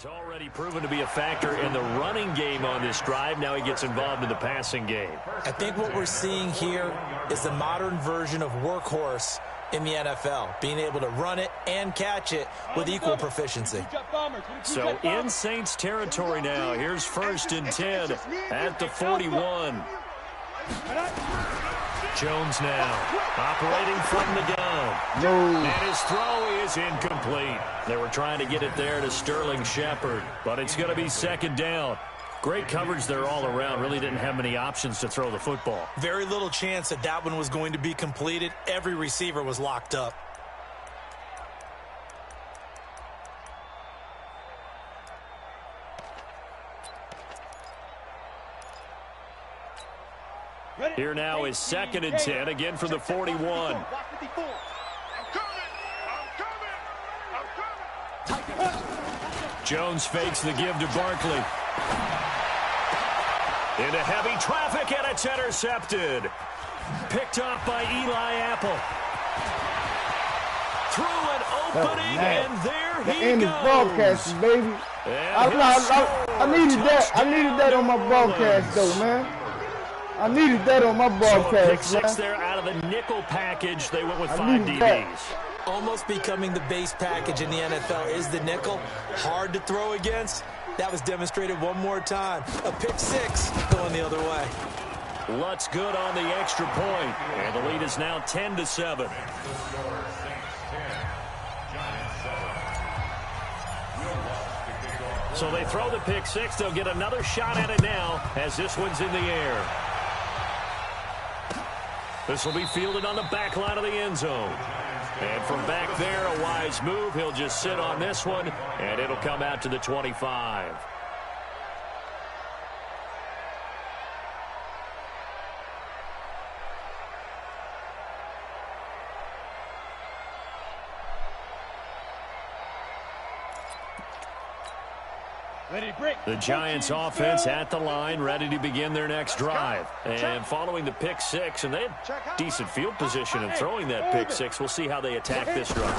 He's already proven to be a factor in the running game on this drive. Now he gets involved in the passing game. I think what we're seeing here is the modern version of workhorse in the NFL, being able to run it and catch it with equal proficiency. So in Saints territory now. Here's 1st and 10 at the 41. Jones now operating from the gun. And his throw is incomplete. They were trying to get it there to Sterling Shepard, but it's going to be 2nd down. Great coverage there all around. Really didn't have many options to throw the football. Very little chance that that one was going to be completed. Every receiver was locked up. Here now is 2nd and 10, again from the 41. Jones fakes the give to Barkley. Into heavy traffic, and it's intercepted. Picked off by Eli Apple. Through an opening, and there he goes. Broadcasting, baby. I needed that. I needed that on my broadcast, though, man. I needed that on my broadcast. So pick 6 there out of the nickel package. They went with 5 DBs. That. Almost becoming the base package in the NFL is the nickel. Hard to throw against. That was demonstrated one more time. A pick 6 going the other way. Lutz good on the extra point, and the lead is now 10-7. So they throw the pick 6. They'll get another shot at it now as this one's in the air. This will be fielded on the back line of the end zone. And from back there, a wise move. He'll just sit on this one, and it'll come out to the 25. The Giants offense at the line, ready to begin their next drive. And following the pick 6, and they had decent field position in throwing that pick 6. We'll see how they attack this drive.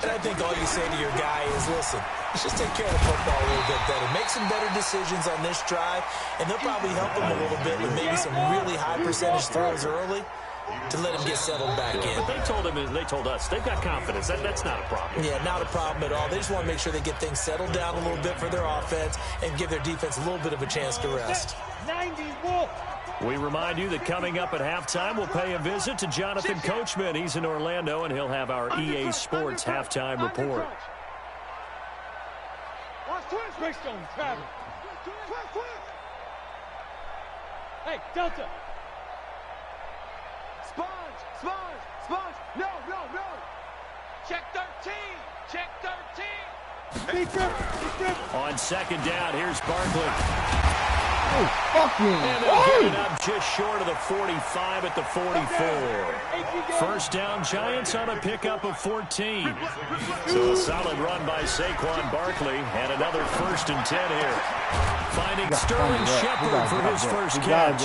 And I think all you say to your guy is, listen, let's just take care of the football a little bit better. Make some better decisions on this drive, and they'll probably help him a little bit with maybe some really high percentage throws early to let him get settled back in. But they told us they've got confidence. That's not a problem. Yeah, not a problem at all. They just want to make sure they get things settled down a little bit for their offense and give their defense a little bit of a chance to rest. We remind you that coming up at halftime, we'll pay a visit to Jonathan Coachman. He's in Orlando, and he'll have our EA Sports halftime report. Hey, Delta. Sponge. No. Check 13. On 2nd down, here's Barkley. Oh, fucking. And they'll get it up just short of the 45 at the 44. First down, Giants on a pickup of 14. So a solid run by Saquon Barkley, and another 1st and 10 here. Finding Sterling Shepard for his first catch.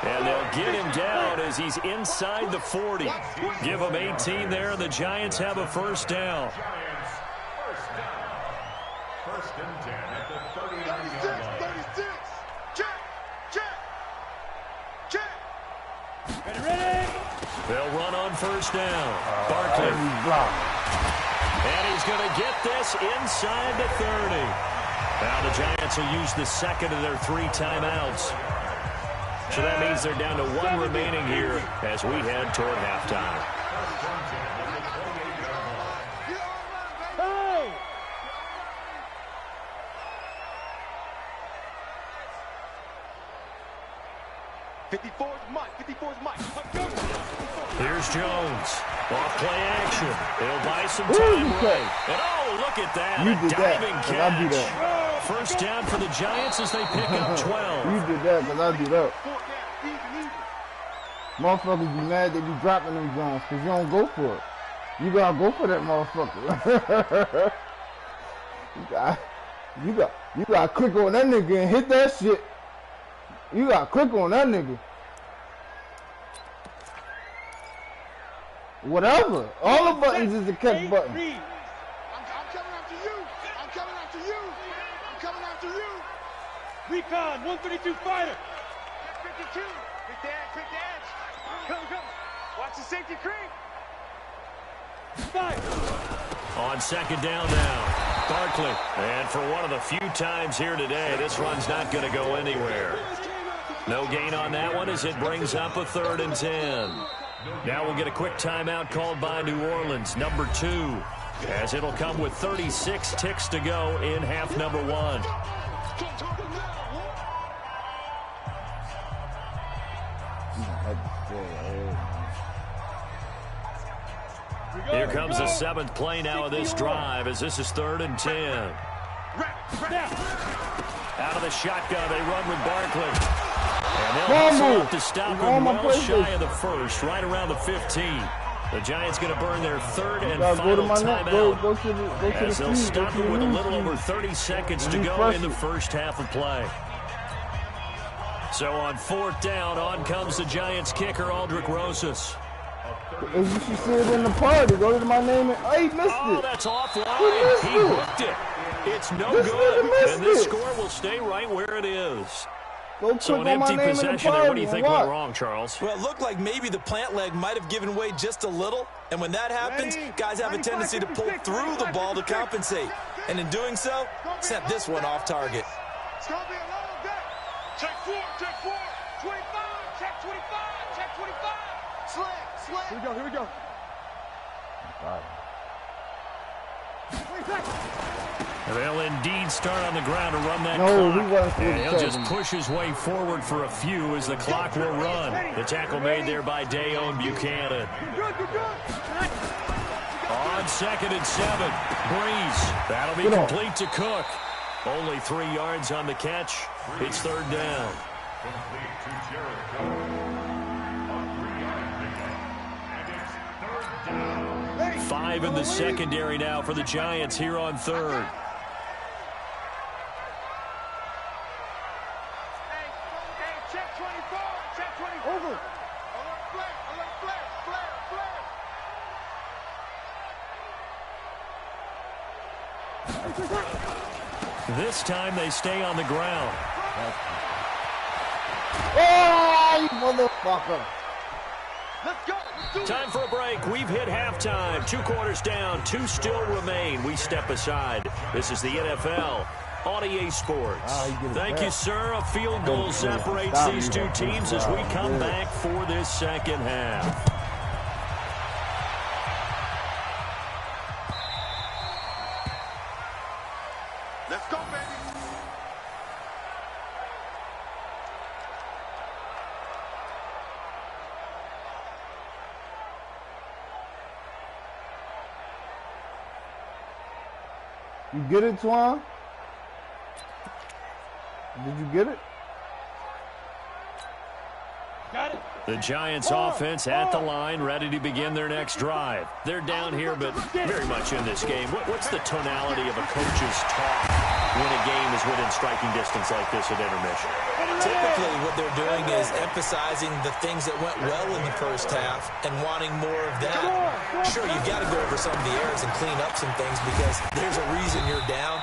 And they'll get him down as he's inside the 40. Give him 18 there, and the Giants have a 1st down. First and 10 at the 39-yard line. Check. Ready. They'll run on 1st down. Barkley. And he's going to get this inside the 30. Now the Giants will use the 2nd of their 3 timeouts. So that means they're down to 1 remaining here as we head toward halftime. Here's Jones. Off play action. He'll buy some time right. And look at that. You did diving that, catch. I do that. First down for the Giants as they pick up 12. You did that, because I do that. Motherfuckers be mad they be dropping them guns because you don't go for it. You gotta go for that motherfucker. you gotta click on that nigga and hit that shit. You gotta click on that nigga. Whatever. All the buttons is the catch button. I'm coming after you. Recon, 132 fighter. 52. Big dance. Come. Watch the safety creep. Fire. On second down now, Barkley. And for one of the few times here today, this run's not going to go anywhere. No gain on that one as it brings up a 3rd and 10. Now we'll get a quick timeout called by New Orleans, number 2, as it'll come with 36 ticks to go in half number 1. Here comes the 7th play now of this drive as this is 3rd and 10. Out of the shotgun, they run with Barkley. And they'll hustle up to stop him well shy of the 1st, right around the 15. The Giants going to burn their 3rd and final timeout as they'll stop it with a little over 30 seconds to go in the first half of play. So on 4th down, on comes the Giants kicker, Aldrick Rosas. You should see it in the party. Go to my name and he missed it. Oh, that's offline. He hooked it. It's no good. And this score will stay right where it is. So an empty possession there. What do you think went wrong, Charles? Well, it looked like maybe the plant leg might have given way just a little. And when that happens, guys have a tendency to pull through the ball to compensate. And in doing so, sent this one off target. It's going to be a long day. Check 4. 25. Check 25. Check 25. Sling. Here we go. And they'll indeed start on the ground to run that clock. And he'll just push his way forward for a few as the clock will run. The tackle made there by Dayon Buchanan. On 2nd and 7, Breeze. That'll be complete to Cook. Only 3 yards on the catch. It's 3rd down. Complete to Jericho. 5 in the secondary now for the Giants here on 3rd. Hey, check 24. Check 24. Over. Alert flare. This time they stay on the ground. Oh, you motherfucker. Let's go. Time for a break. We've hit halftime. 2 quarters down. 2 still remain. We step aside. This is the NFL on EA Sports. Thank you, sir. A field goal separates these 2 teams as we come back for this second half. Let's go, baby. You get it, Twan? Did you get it? Got it. The Giants offense at the line, ready to begin their next drive. They're down here, but very much in this game. What's the tonality of a coach's talk when a game is within striking distance like this at intermission? Typically, what they're doing is emphasizing the things that went well in the first half and wanting more of that. Sure, you've got to go over some of the errors and clean up some things because there's a reason you're down.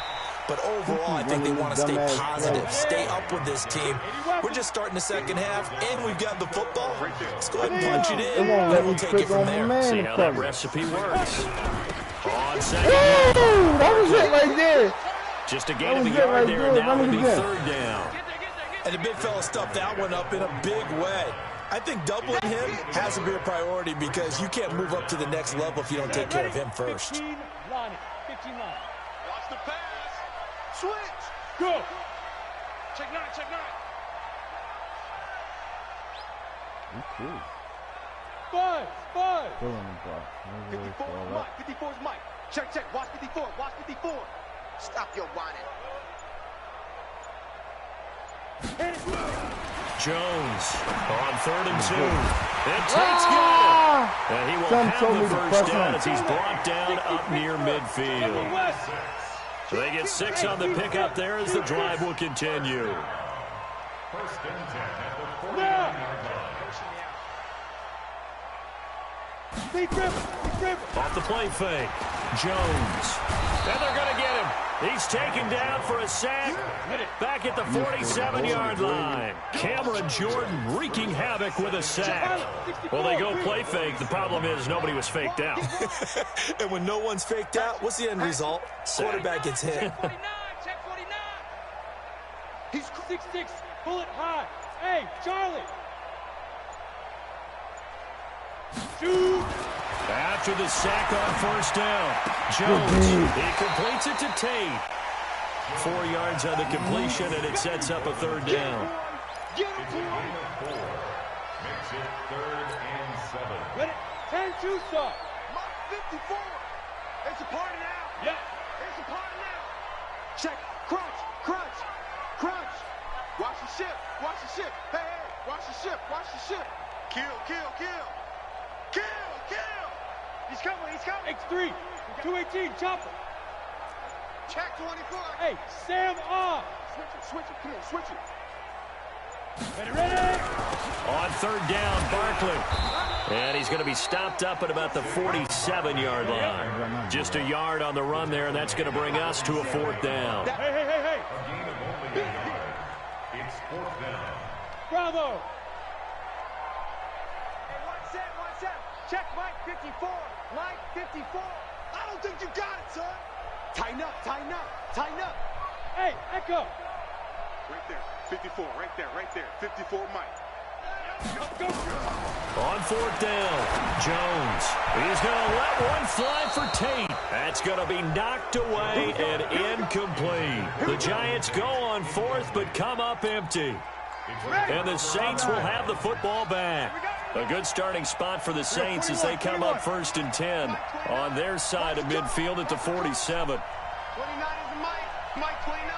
But overall, I think they want to stay positive, stay up with this team. We're just starting the second half, and we've got the football. Let's go ahead and punch it in, and we'll take it from there. See how that recipe works. On second down. That was it right there. Just a gain of a yard there, and now it'll be 3rd down. And the big fella stuffed that one up in a big way. I think doubling him has to be a priority because you can't move up to the next level if you don't take care of him first. 15 line. Watch the pass. Switch. Go. Check 9. 5. 54 is Mike. 54 is Mike. Check. Watch 54. Stop your whining. Jones on 3rd and 2. It takes good. And he will have the first down as he's brought down up near midfield. They get 6 on the pickup there as the drive will continue. 1st and 10 at the 49-yard line. Off the play fake. Jones. And they're going to get him. He's taken down for a sack back at the 47-yard line. Cameron Jordan wreaking havoc with a sack. Well, they go play fake. The problem is nobody was faked out. And when no one's faked out, what's the end result? Quarterback gets hit. Check 49, check 49. He's 6'6", pull it high. Hey, Charlie. Shoot. After the sack on first down, Jones, he completes it to Tate. 4 yards on the completion, and it sets up a third down. Get him to him. Makes it 3rd and 7. Ready? 10-2 start. Mark 54. It's a party now. Yeah. It's a party now. Check. Crunch, crunch, crunch. Watch the ship. Watch the ship. Hey, hey. Watch the ship. Watch the ship. Kill, kill, kill. Kill, kill. He's coming. He's coming. X3. 218. Chopper. Check 24. Hey, Sam off. Switch it, switch it. Come on, switch it. Ready, ready. On third down, Barkley. And he's going to be stopped up at about the 47-yard line. Just a yard on the run there, and that's going to bring us to a 4th down. Hey, hey, hey, hey. A gain of only 1 yard. It's 4th down. Bravo. Hey, 1 set, 1 set. Check Mike 54. Mike 54. I don't think you got it, son. Tighten up, tighten up, tighten up. Hey, Echo. Right there. 54, right there, right there. 54 Mike. Go. On 4th down, Jones. He's going to let one fly for Tate. That's going to be knocked away and incomplete. The Giants go on 4th, but come up empty. And the Saints will have the football back. A good starting spot for the Saints as they come up 1st and 10 on their side of midfield at the 47. 29 is the Mike. Mike 29.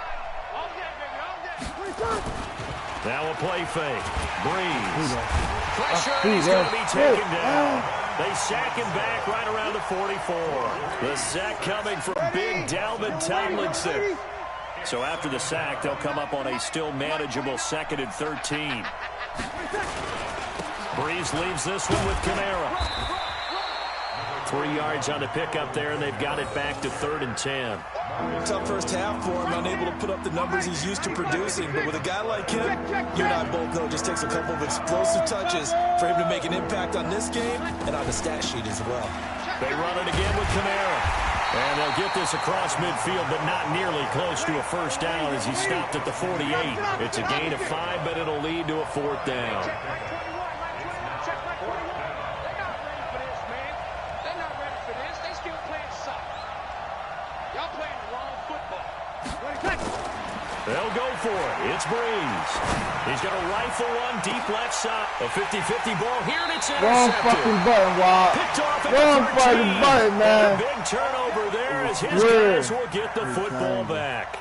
All day, baby, all day. Now a play fake. Breeze. Pressure, he's going to be taken down. They sack him back right around the 44. The sack coming from big Dalvin Tomlinson. So after the sack, they'll come up on a still manageable 2nd and 13. Breeze leaves this one with Kamara. 3 yards on the pickup there, and they've got it back to 3rd and 10. Tough first half for him, unable to put up the numbers he's used to producing. But with a guy like him, you and I both know it just takes a couple of explosive touches for him to make an impact on this game and on the stat sheet as well. They run it again with Kamara. And they'll get this across midfield, but not nearly close to a first down as he stopped at the 48. It's a gain of 5, but it'll lead to a 4th down. They'll go for it. It's Breeze. He's going to rifle one deep left side. A 50-50 ball here, and it's intercepted. Wrong fucking button, Wild. Picked off at Wrong the 13. fucking button, man. And a big turnover there as his guys will get the football back.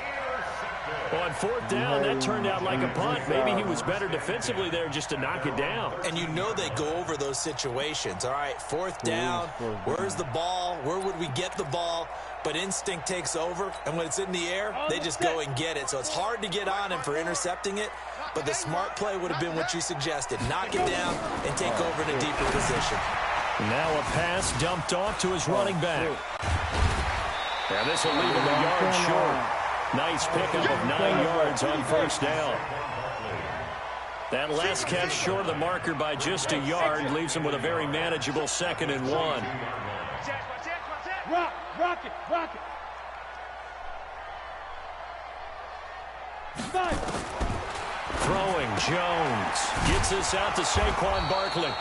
On 4th down, that turned out like a punt. Maybe he was better defensively there just to knock it down. And you know they go over those situations. All right, 4th down, where's the ball? Where would we get the ball? But instinct takes over, and when it's in the air, they just go and get it. So it's hard to get on him for intercepting it, but the smart play would have been what you suggested. Knock it down and take over in a deeper position. Now a pass dumped off to his running back. And this will leave him a yard short. Nice pickup of 9 yards on first down. That last catch short of the marker by just a yard leaves him with a very manageable 2nd and 1. Rock it. Nice. Throwing Jones. Gets this out to Saquon Barkley.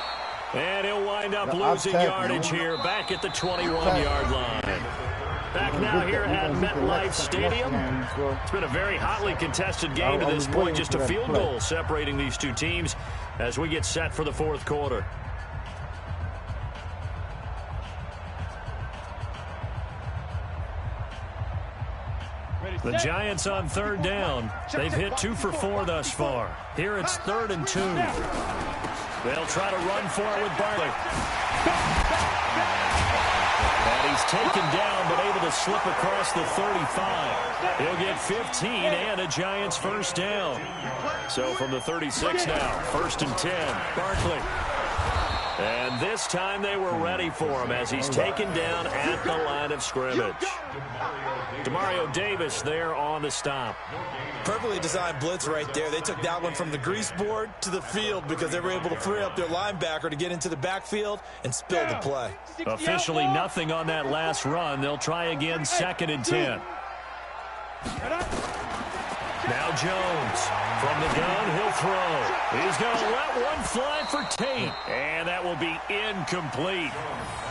And he'll wind up losing yardage here back at the 21-yard line. Back now here at MetLife Stadium. It's been a very hotly contested game to this point. Just a field goal separating these two teams as we get set for the 4th quarter. The Giants on 3rd down. They've hit 2 for 4 thus far. Here it's 3rd and 2. They'll try to run for it with Barkley. And he's taken down, but able to slip across the 35. He'll get 15 and a Giants first down. So from the 36 now, 1st and 10. Barkley. And this time they were ready for him as he's taken down at the line of scrimmage. Demario Davis there on the stop. Perfectly designed blitz right there. They took that one from the grease board to the field because they were able to free up their linebacker to get into the backfield and spill the play. Officially nothing on that last run. They'll try again, 2nd and 10. Now Jones from the gun, he'll throw. He's going to let one fly for Tate, and that will be incomplete.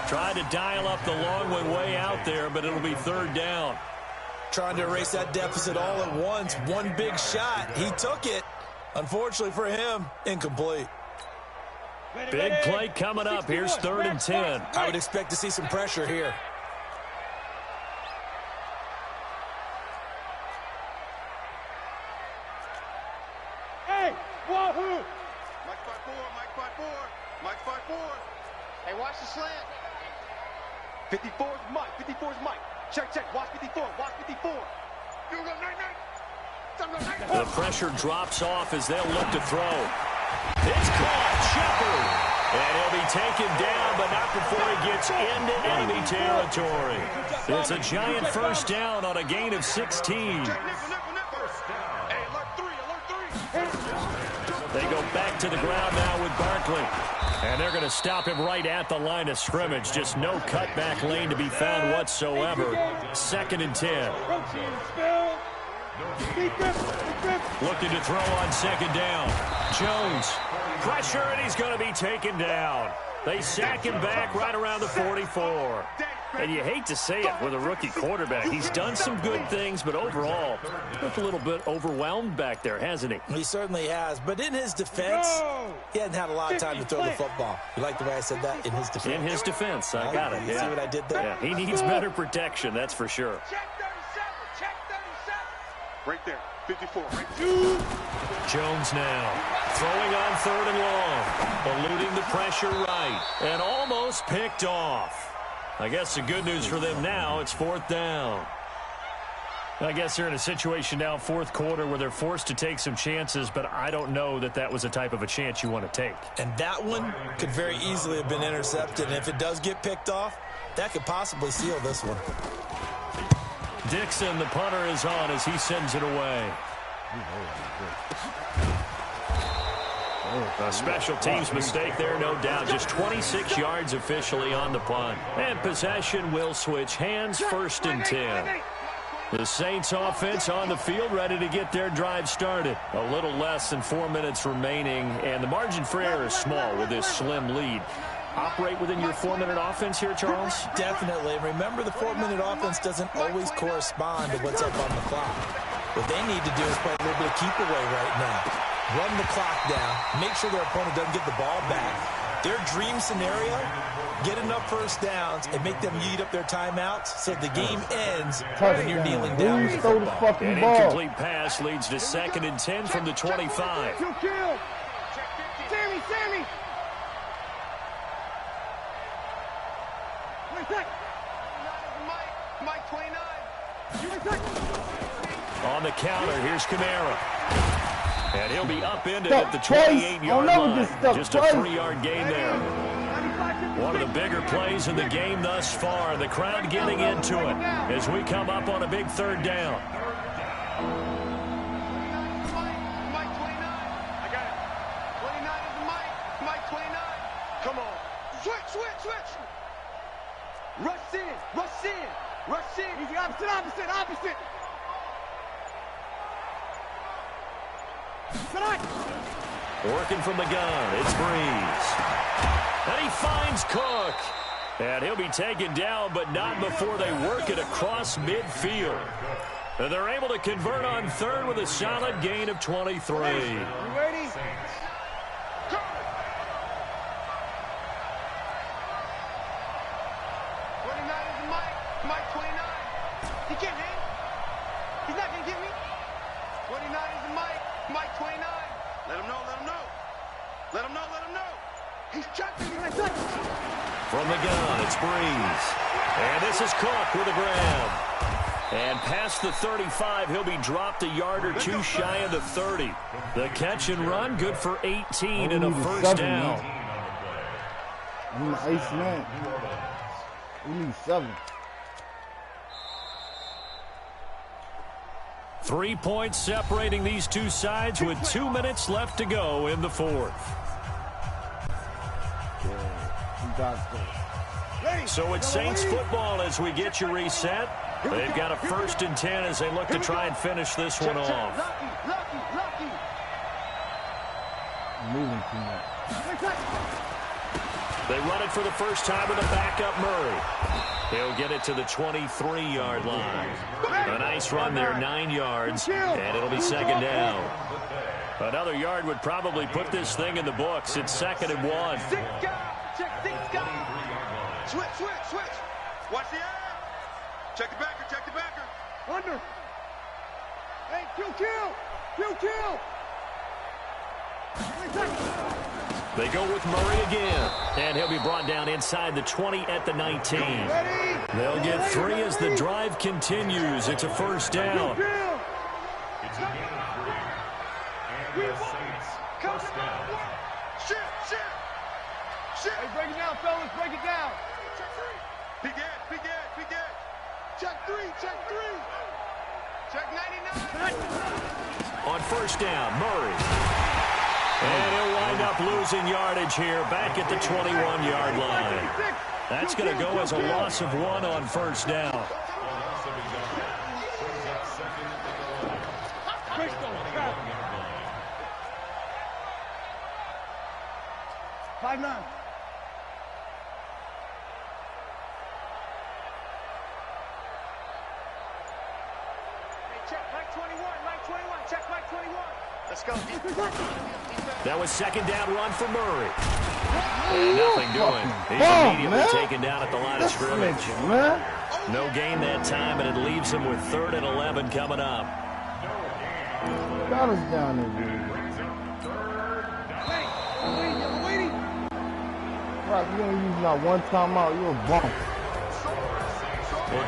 Tried to dial up the long one way out there, but it'll be 3rd down. Trying to erase that deficit all at once. One big shot. He took it. Unfortunately for him, incomplete. Big play coming up. Here's 3rd and 10. I would expect to see some pressure here. Hey, wahoo! Mike 5-4, Mike 5-4, Mike 5-4. Hey, watch the slant. 54 is Mike, 54 is Mike. Check, check, watch 54, watch 54. You go, night. The pressure drops off as they'll look to throw. It's caught, Shepard. And he'll be taken down, but not before he gets into enemy territory. It's a giant 1st down on a gain of 16. Hey, alert 3. They go back to the ground now with Barkley. And they're going to stop him right at the line of scrimmage. Just no cutback lane to be found whatsoever. 2nd and 10. Looking to throw on 2nd down. Jones. Pressure, and he's going to be taken down. They sack him back right around the 44. And you hate to say it with a rookie quarterback. He's done some good things, but overall, looked a little bit overwhelmed back there, hasn't he? He certainly has. But in his defense, he hadn't had a lot of time to throw the football. You like the way I said that? In his defense. In his defense. I got it. You see what I did there? Yeah, he needs better protection, that's for sure. Check 37. Right there, 54. Jones now throwing on 3rd and long, eluding the pressure right, and almost picked off. I guess the good news for them now, it's 4th down. I guess they're in a situation now, 4th quarter, where they're forced to take some chances, but I don't know that that was a type of a chance you want to take. And that one could very easily have been intercepted, and if it does get picked off, that could possibly seal this one. Dixon, the punter, is on as he sends it away. A special teams mistake there, no doubt. Just 26 yards officially on the punt. And possession will switch hands, 1st and 10. The Saints offense on the field, ready to get their drive started. A little less than 4 minutes remaining, and the margin for error is small with this slim lead. Operate within your 4-minute offense here, Charles? Definitely. Remember, the 4-minute offense doesn't always correspond to what's up on the clock. What they need to do is play a little bit of keep away right now. Run the clock down. Make sure their opponent doesn't get the ball back. Their dream scenario, get enough 1st downs and make them eat up their timeouts so the game ends when you're kneeling down with the football. An incomplete pass leads to 2nd and 10 from the 25. Sammy! Mike 29. On the counter, here's Kamara. And he'll be up into at the 28-yard line. Just a 3-yard gain there. One of the bigger plays in the game thus far. The crowd getting into it as we come up on a big 3rd down. Mike 29. I got it. 29 is Mike. Mike 29. Come on. Switch. Rush in. He's opposite. Working from the gun, it's Breeze. And he finds Cook. And he'll be taken down, but not before they work it across midfield. And they're able to convert on 3rd with a solid gain of 23. You ready? Mike 29. He can't hit. He's not going to get me. 29 is Mike 29. Let him know. He's checking. From the gun, it's Breeze. And this is Cook with a grab. And past the 35, he'll be dropped a yard or two shy of the 30. The catch and run, good for 18 and a 1st down. I'm the ace man. We need 7. 3 points separating these two sides with 2 minutes left to go in the fourth. So it's Saints football as we get you reset. They've got a 1st and 10 as they look to try and finish this one off. Moving too much. They run it for the first time with a backup Murray. He'll get it to the 23-yard line. A nice run there, 9 yards, and it'll be 2nd down. Another yard would probably put this thing in the books. It's 2nd and 1. Switch. Watch the air. Check the backer. Under. Hey, kill. They go with Murray again, and he'll be brought down inside the 20 at the 19. They'll get 3 as the drive continues. It's a 1st down. It's a gain of 3. And the Saints first down. Shit. Hey, break it down, fellas. Break it down. Big Ed. Check 3. Check 99. On 1st down, Murray. And he'll wind up losing yardage here back at the 21-yard line. That's going to go as a loss of 1 on 1st down. Loss of a yard. Brings up 2nd and 11. 5-9. Check Mike 21. Check Mike 21. Let's go. That was 2nd down run for Murray. And nothing doing. He's immediately taken down at the line of scrimmage. No gain that time, and it leaves him with 3rd and 11 coming up. Got us down there, dude. Wait. Rock, you don't use not one timeout. You're a bump.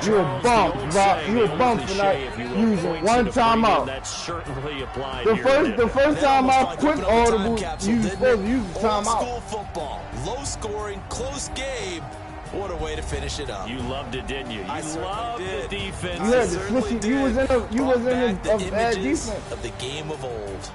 You're a bump, Rock. You're a bump for not using one timeout. That's certainly applied The here. first time I quit audible, you was supposed to use the Old timeout. school football, low scoring, close game. What a way to finish it up. You loved it, didn't you? I You certainly loved did. the defense. You had to Certainly switch it. did. You was in Brought back the a bad images defense. of the game of old.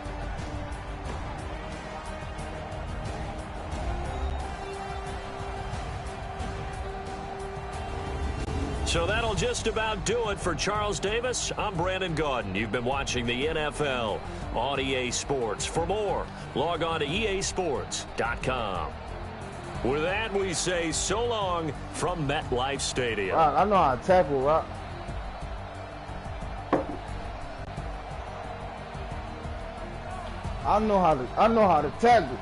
So that'll just about do it for Charles Davis. I'm Brandon Gaudin. You've been watching the NFL on EA Sports. For more, log on to easports.com. With that, we say so long from MetLife Stadium. Rock, I know how to tackle, Rock. I know how to tackle.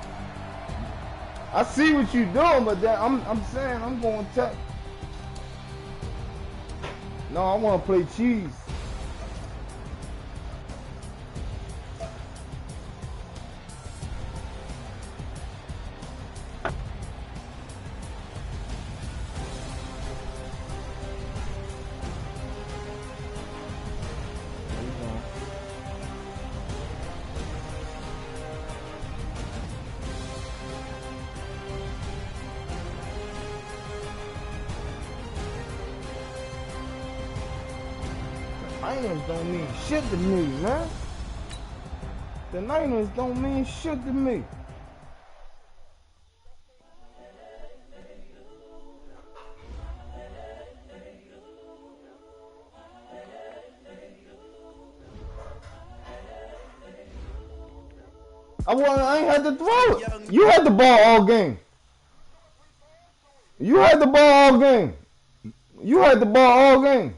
I see what you doing, but then I'm saying I'm going to tackle. No, I want to play cheese. Niners don't mean shit to me, man. The Niners don't mean shit to me. I ain't had to throw it. You had the ball all game. You had the ball all game. You had the ball all game.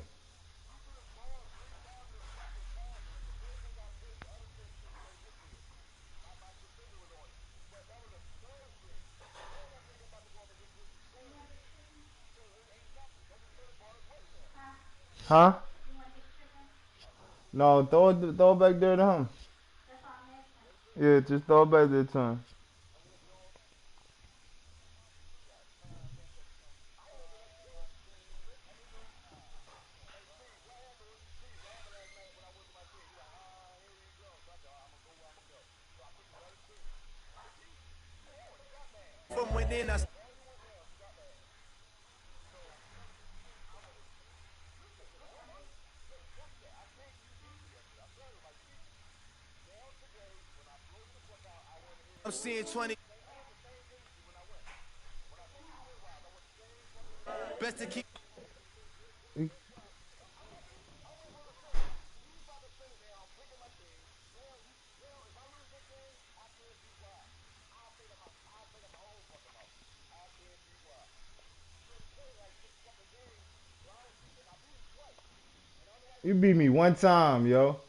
Huh? No, throw it back there to him. Yeah, just throw it back there to him. From within us. seeing 20. Best to keep. You beat me one time, yo.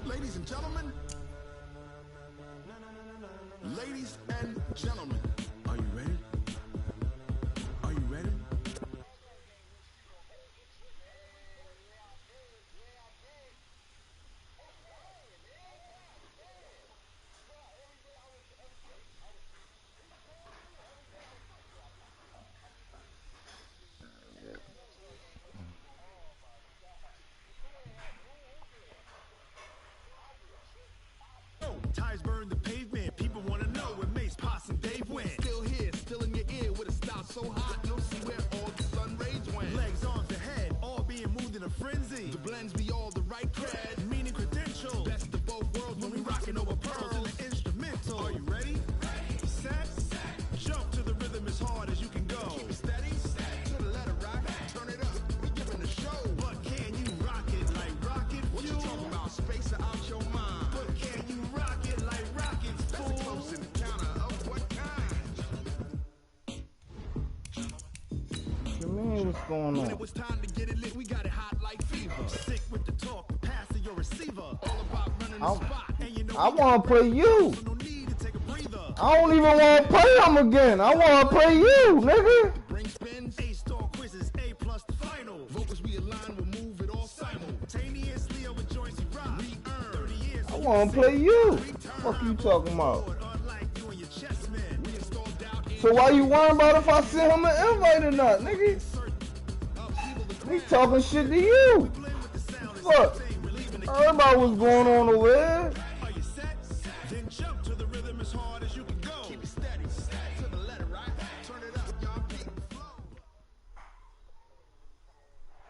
Ladies and gentlemen, ladies and gentlemen, are you ready? Are you ready? Tires burn the pavement. People want to know where Mace, Poss, and Dave went. Still here, still in your ear with a style so hot. No see where all the sun rays went. Legs, arms, and head, all being moved in a frenzy. The blends be all the right cred, meaning credentials. Best of both worlds when we rocking over pearls in the instrumental. Are you ready? Set, jump to the rhythm as hard as you can go. Keep it steady, to the letter rock. Turn it up, we giving the show. But can you rock it like rocket fuel? What you talking about? Space or out your mind? But can you rock it like rockets, fool? That's a close encounter of what kind? What's going When on? it was time to get it lit, we got it hot like fever. Sick with the talk, pass to your receiver. All about running the spot, and you know I want to play you. so no need to take a breather. I don't even want to play him again. I want to play you, nigga. Bring spins, A-star quizzes, A plus the final. Vocals we align, we'll move it all simultaneously over joints we rock. We earn 30 years. I want to play you. What you talking about? Unlike you and your chess men, we installed out. So why you worrying about if I send him an invite or not, nigga? He talking shit to you. Look, everybody what's going on over there. Are you set? Then jump to the rhythm as hard as you can go. Keep it steady, to the letter, right? Turn it up, y'all keep it flow.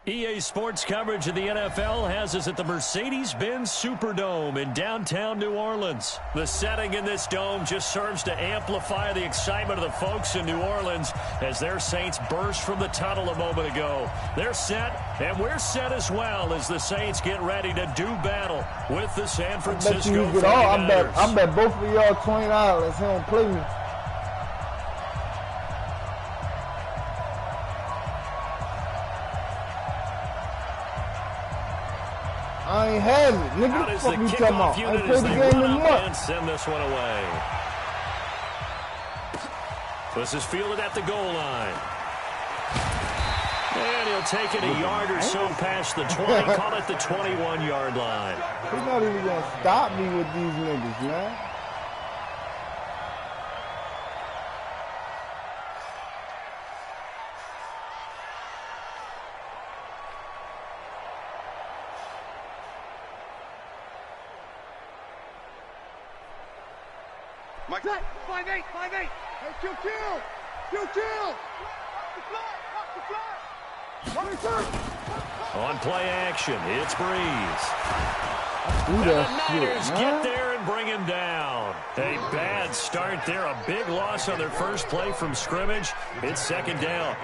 EA Sports coverage of the NFL has us at the Mercedes-Benz Superdome in downtown New Orleans. The setting in this dome just serves to amplify the excitement of the folks in New Orleans as their Saints burst from the tunnel a moment ago. They're set, and we're set as well as the Saints get ready to do battle with the San Francisco 49ers. I bet both of y'all $20 he don't play me. I ain't have it, nigga. Out What is the the fuck you talking about? kickoff I unit played as the they game run in up months. and send this one away. This is fielded at the goal line. And he'll take it a yard or so past the 20, call it the 21-yard line. He's not even going to stop me with these niggas, man. Mike. 5-8, 5-8. Hey, kill. On play action, it's Breeze. Do And the that Niners shit, get man. there and bring him down. A bad start there, a big loss on their first play from scrimmage. It's second down.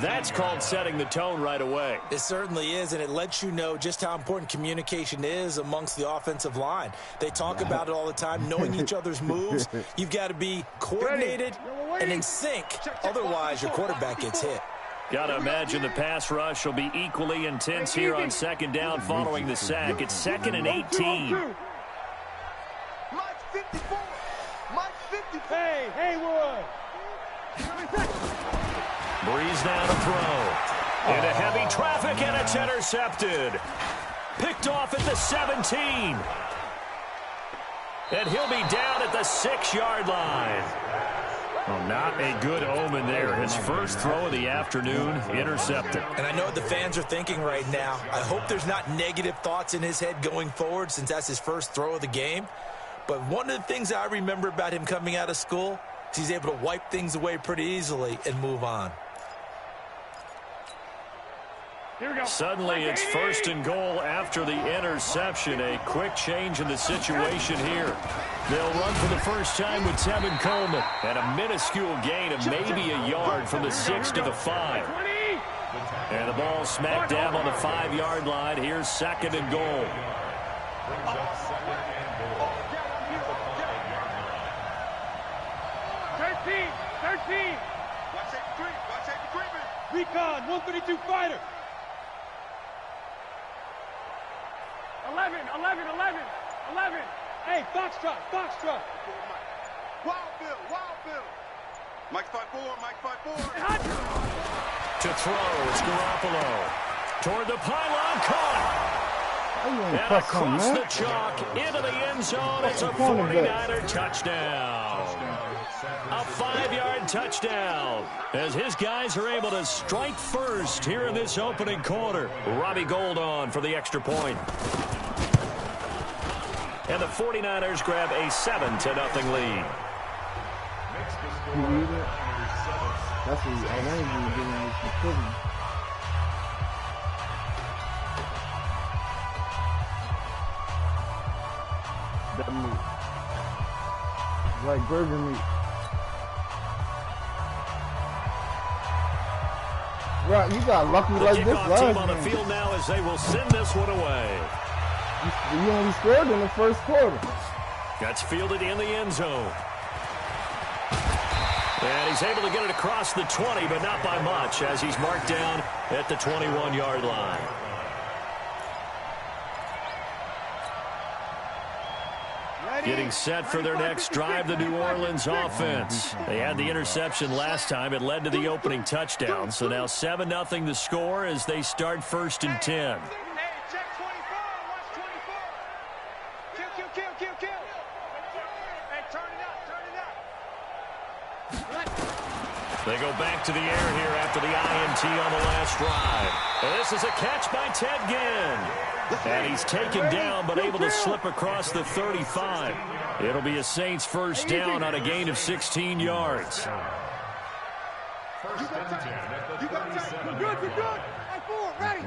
That's called setting the tone right away. It certainly is, and it lets you know just how important communication is amongst the offensive line. They talk about it all the time, knowing each other's moves. You've got to be coordinated and in sync. Otherwise, your quarterback gets hit. Got to imagine the pass rush will be equally intense here on second down following the sack. It's 2nd and 18. 54. Mike 54. Hey, Haywood. Breeze now to throw. Into heavy traffic, and it's intercepted. Picked off at the 17. And he'll be down at the 6-yard line. Well, not a good omen there. His first throw of the afternoon, intercepted. And I know what the fans are thinking right now. I hope there's not negative thoughts in his head going forward since that's his first throw of the game. But one of the things I remember about him coming out of school is he's able to wipe things away pretty easily and move on. Here we go. Suddenly, it's 1st and goal after the interception. A quick change in the situation here. They'll run for the first time with Tevin Coleman. And a minuscule gain of maybe a yard from the 6 to the 5. And the ball smack dab on the 5-yard line. Here's 2nd and goal. 13. Watch 83. Watch 83, man. Recon, 132 fighter. 11. Hey, Foxtrot. Wild Bill. Mike 5-4, Mike 5-4. To throw, it's Garoppolo. Toward the pylon, caught. And across the chalk, into the end zone. It's a 49er touchdown. A 5-yard touchdown. As his guys are able to strike first here in this opening quarter. Robbie Gould on for the extra point. And the 49ers grab a 7-0 lead. That's what Atlanta was doing with the prison. That meat. Like burger meat. Right, you got lucky The like this kickoff last team on the game. field now as they will send this one away. You only scored in the first quarter. That's fielded in the end zone. And he's able to get it across the 20, but not by much, as he's marked down at the 21-yard line. Getting set for their next drive, the New Orleans offense. They had the interception last time. It led to the opening touchdown. So now 7-0 the score as they start 1st and 10. Hey, check 24. Watch 24. Kill. Hey, turn it up. They go back to the air here after the INT on the last drive. And this is a catch by Ted Ginn. And he's taken down, but able to slip across the 35. It'll be a Saints first down on a gain of 16 yards. First and 10 at the 37. Good. Hey, forward, ready.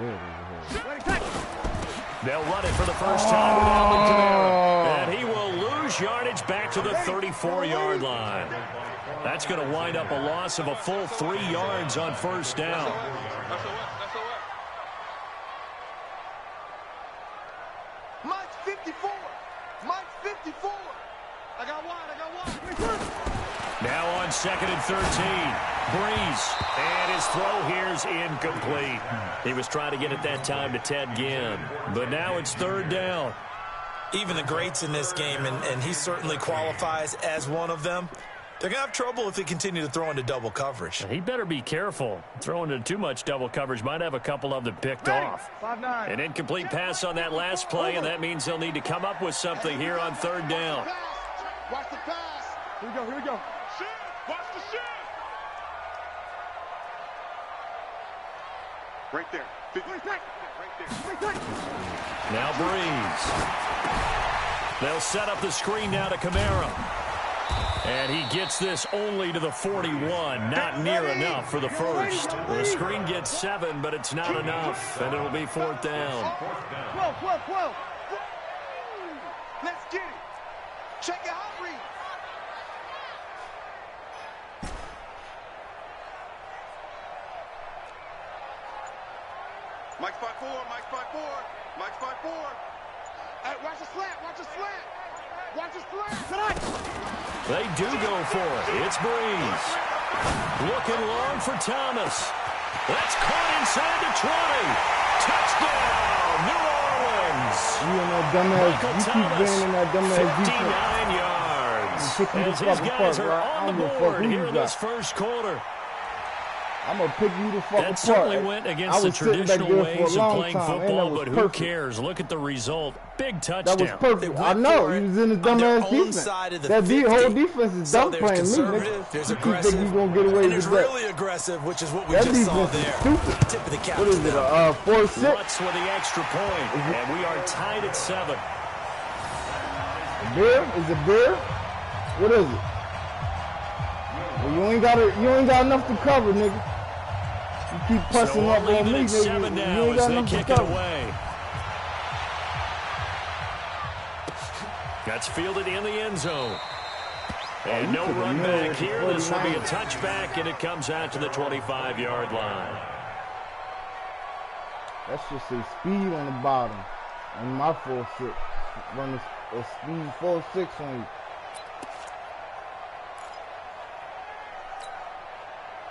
They'll run it for the first time with Alvin Kamara. And he will lose yardage back to the 34-yard line. That's going to wind up a loss of a full 3 yards on first down. That's a what? Mike 54. I got one. Now on 2nd and 13. Breeze. And his throw here's incomplete. He was trying to get it that time to Ted Ginn. But now it's 3rd down. Even the greats in this game, and he certainly qualifies as one of them, they're going to have trouble if they continue to throw into double coverage. He better be careful. Throwing into too much double coverage might have a couple of them picked off. 5-9. An incomplete pass on that last play, and that means they'll need to come up with something here on 3rd down. Watch the pass. Here we go. Shift. Watch the shift. Right there. Right there. Now Breeze. They'll set up the screen now to Kamara. And he gets this only to the 41. Not near enough for the first. The screen gets 7, but it's not enough. And it'll be 4th down. 12. Let's get it. Check it out, Reed. Mike 5-4. Hey, watch the slant. They do go for it. It's Breeze. Looking long for Thomas. That's caught inside the 20. Touchdown, New Orleans. yards. You and that dumbass, Michael you keep Thomas, being in that dumbass 59 defense. yards. Pick you the As his fuck guys apart, are bro. I on don't the give a fuck board who here you in got. this first quarter. I'm gonna pick you the fuck apart. That certainly went I against the was sitting back traditional there ways for a of long playing time, and football, that was but who perfect. cares? Look at the result. Big That touchdown. was perfect. I know. He was in his dumbass defense. That whole defense is dumb playing me, nigga. There's You keep aggressive, thinking you gonna get away and with there's that. really aggressive, which is what we That just saw defense is there. stupid. Tip of the cap What to is it, them. 4-6? Lutz with the extra point, and we are tied at 7. Beer? Is it beer? What is it? Well, you ain't got enough to cover, nigga. You keep pressing So up we'll on leave me, it at nigga. 7 You now ain't as got they enough to kick it cover. away. That's fielded in the end zone. And you no took a run mill back at the here. This will be a 49. touchback, and it comes out to the 25-yard line. That should say speed on the bottom. And my 4-6. Run a speed 4-6 on you.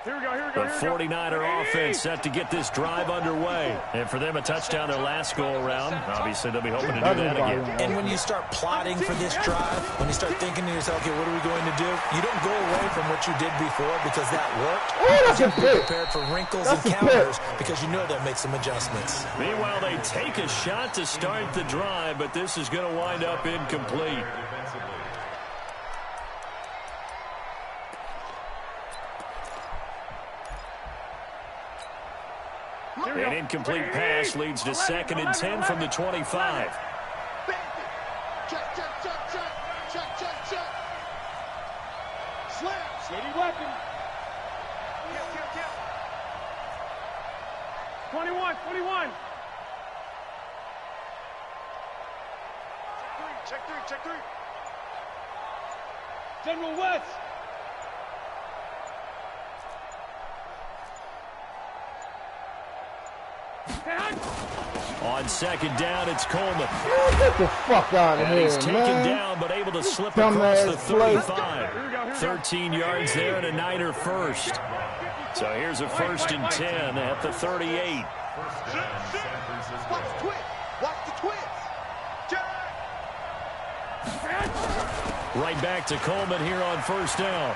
Here we go, here we The go, here we go. 49er offense set to get this drive underway. And for them, a touchdown their last go-around. Obviously, they'll be hoping to do that again. And when you start plotting for this drive, when you start thinking to yourself, okay, what are we going to do? You don't go away from what you did before because that worked. Oh, that's You a have to be pick. prepared for wrinkles That's and a pick. counters because you know that makes some adjustments. Meanwhile, they take a shot to start the drive, but this is going to wind up incomplete. An incomplete pass leads to 2nd and 10 from the 25. Check, check, check, check. Check, check, check. Slam. Shady weapon. Kill, kill, kill. 21, 21. Check three, check three. General West. On 2nd down, it's Coleman. Man, get the fuck out of And here, he's taken man. down, but able to slip dumbass across the play. 35. 13 yards there and a Niner first. So here's a 1st and 10 at the 38. Watch the twins. Watch the twins. Check. Right back to Coleman here on 1st down.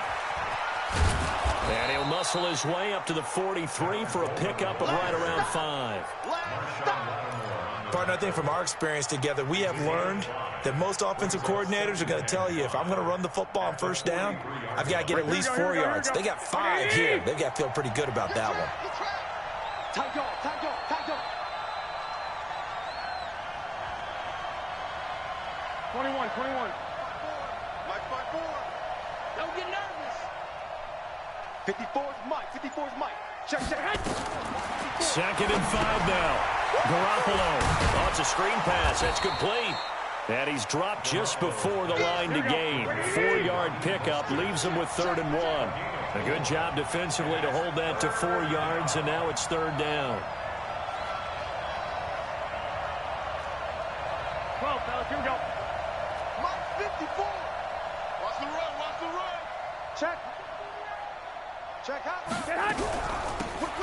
And he'll muscle his way up to the 43 for a pickup of right around 5. Partner, I think from our experience together, we have learned that most offensive coordinators are going to tell you, if I'm going to run the football on 1st down, I've got to get at least 4 yards. They got 5 here. They've got to feel pretty good about that one. Tight dog, tight dog, tight dog. 21, 21. Mike 5-4. Don't get nervous. 54's Mike. 54's Mike. Check, check. 2nd and 5 now. Garoppolo. Oh, it's a screen pass. That's complete. And he's dropped just before the line to gain. 4-yard pickup leaves him with 3rd and 1. A good job defensively to hold that to 4 yards, and now it's 3rd down. 12, fellas, here we go. Mike 54. Watch the run, watch the run. Check. Check out.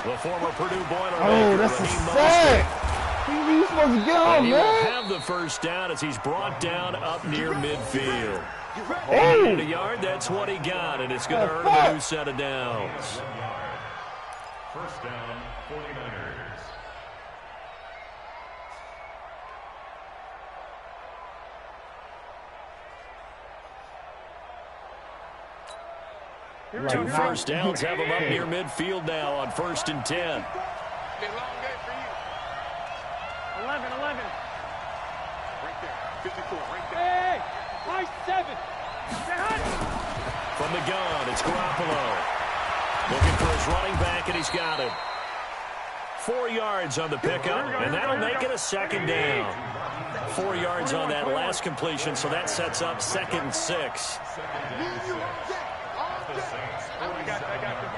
The former Purdue Boilermaker. Oh, that's a Raheem sack. Mostert. Who you supposed to get And on, he will man? have the 1st down as he's brought down up near midfield. Oh. And a yard, that's what he got, and it's going to earn him a new set of downs. 1st down, 49ers. Two 1st downs have him up near midfield now on 1st and 10. Be a long day for you. 11, 11. Right there. 54, right there. Hey, nice 7. From the gun, it's Garoppolo. Looking for his running back, and he's got it. 4 yards on the pickup, and that'll make it a 2nd down. 4 yards on that last completion, so that sets up 2nd and 6. I got this.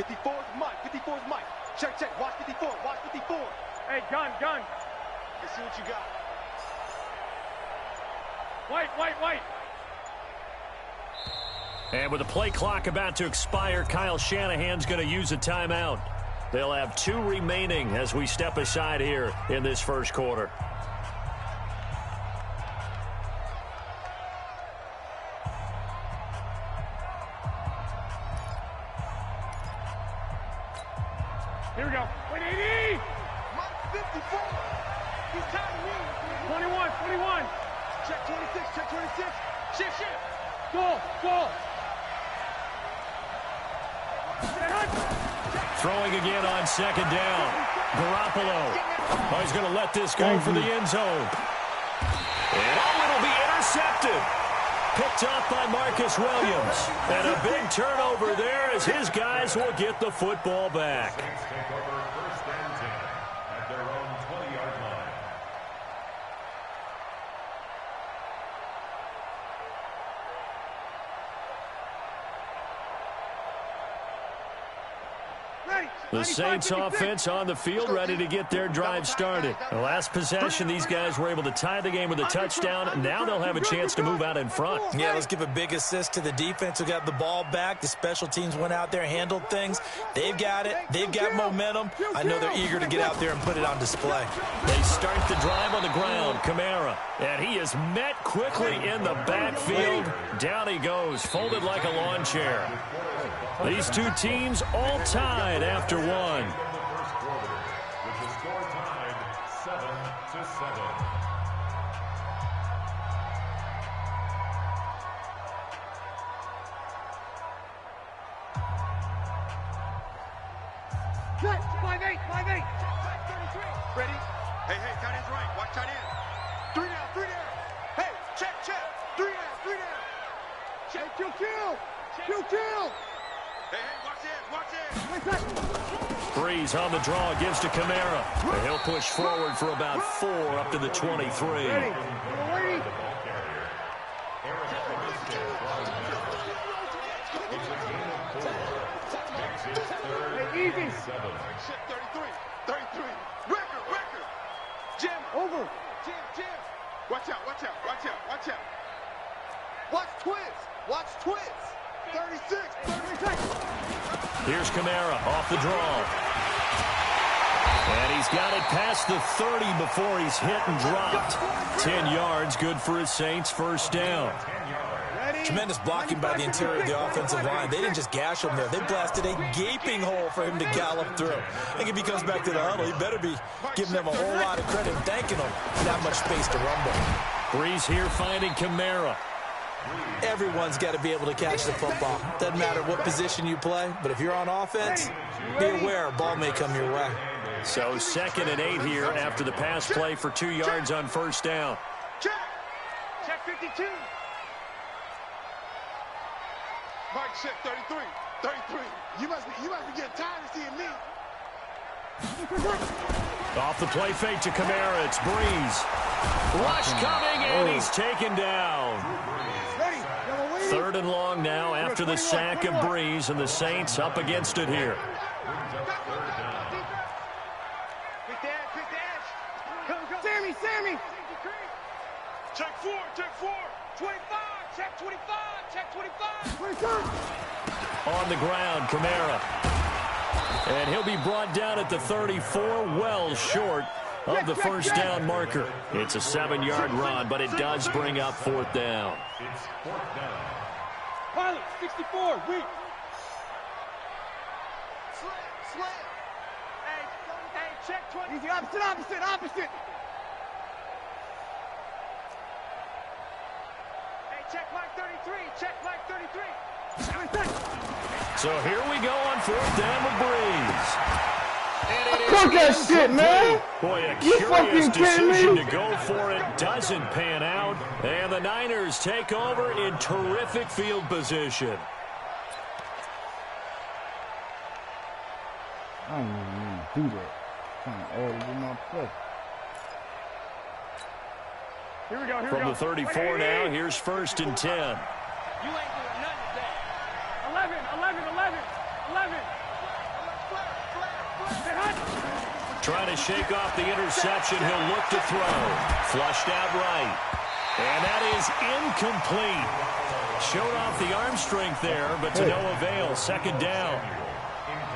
54's Mike. 54's Mike. Check, check. Watch 54. Watch 54. Hey, gun. Let's see what you got. White. And with the play clock about to expire, Kyle Shanahan's going to use a timeout. They'll have 2 remaining as we step aside here in this first quarter. Here we go. 180! 54. He's tied me. 21, 21. Check 26, check 26. Shift. Goal. Throwing again on second down. Garoppolo. Oh, he's going to let this go for the end zone. And it'll be intercepted. Picked up by Marcus Williams. And a big turnover there as his guys will get the football back. Saints take over first and 10 at their own 20-yard line. The Saints offense on the field ready to get their drive started. The last possession, these guys were able to tie the game with a touchdown. Now they'll have a chance to move out in front. Yeah, let's give a big assist to the defense who got the ball back. The special teams went out there, handled things. They've got it. They've got momentum. I know they're eager to get out there and put it on display. They start the drive on the ground. Kamara. And he is met quickly in the backfield. Down he goes, folded like a lawn chair. These two teams all tied after one. First quarter, with the score tied 7-7. Cut. 5-8. Ready? Hey, tight end's right. Watch tight end. 3 down. Hey, check. 3 down. Check. Kill. Hey, watch it. Breeze on the draw, gives to Kamara. And he'll push forward for about 4 up to the 23. Ready. Easy. Check 33. Record. Jim. Over. Jim. Watch out. Watch twins. 36. Here's Kamara off the draw. And he's got it past the 30 before he's hit and dropped. 10 yards, good for his Saints, first down. Tremendous blocking by the interior of the offensive line. They didn't just gash him there. They blasted a gaping hole for him to gallop through. I think if he comes back to the huddle, he better be giving them a whole lot of credit and thanking them for that much space to rumble. Breeze here finding Kamara. Everyone's got to be able to catch the football. Doesn't matter what position you play, but if you're on offense, be aware a ball may come your way. So 2nd and 8 here after the pass play for 2 yards on first down. Check 52. Mike, check 33. You must be getting tired of seeing me. Off the play fake to Kamara, it's Breeze. Rush coming, and he's taken down. 3rd and long now after the sack of Breeze, and the Saints up against it here. Quick dash. Sammy. Check 4. 25. Check 25. On the ground, Kamara. And he'll be brought down at the 34, well short of the first down marker. It's a 7-yard run, but it does bring up 4th down. It's 4th down. Pilot, 64, weak. Slam. Hey, check 20. Easy, opposite. Hey, check Mike 33. So here we go on 4th down with Breeze. Fuck that shit, man. Boy, a You curious fucking kidding decision me? to go for it. Doesn't pan out. And the Niners take over in terrific field position. I don't even mean to do that. Trying to order with my play. Here we go. From the 34 now, here's 1st and 10. You ain't doing nothing today. 11. Trying to shake off the interception. He'll look to throw. Flushed out right. And that is incomplete. Showed off the arm strength there, but to no avail. Second down.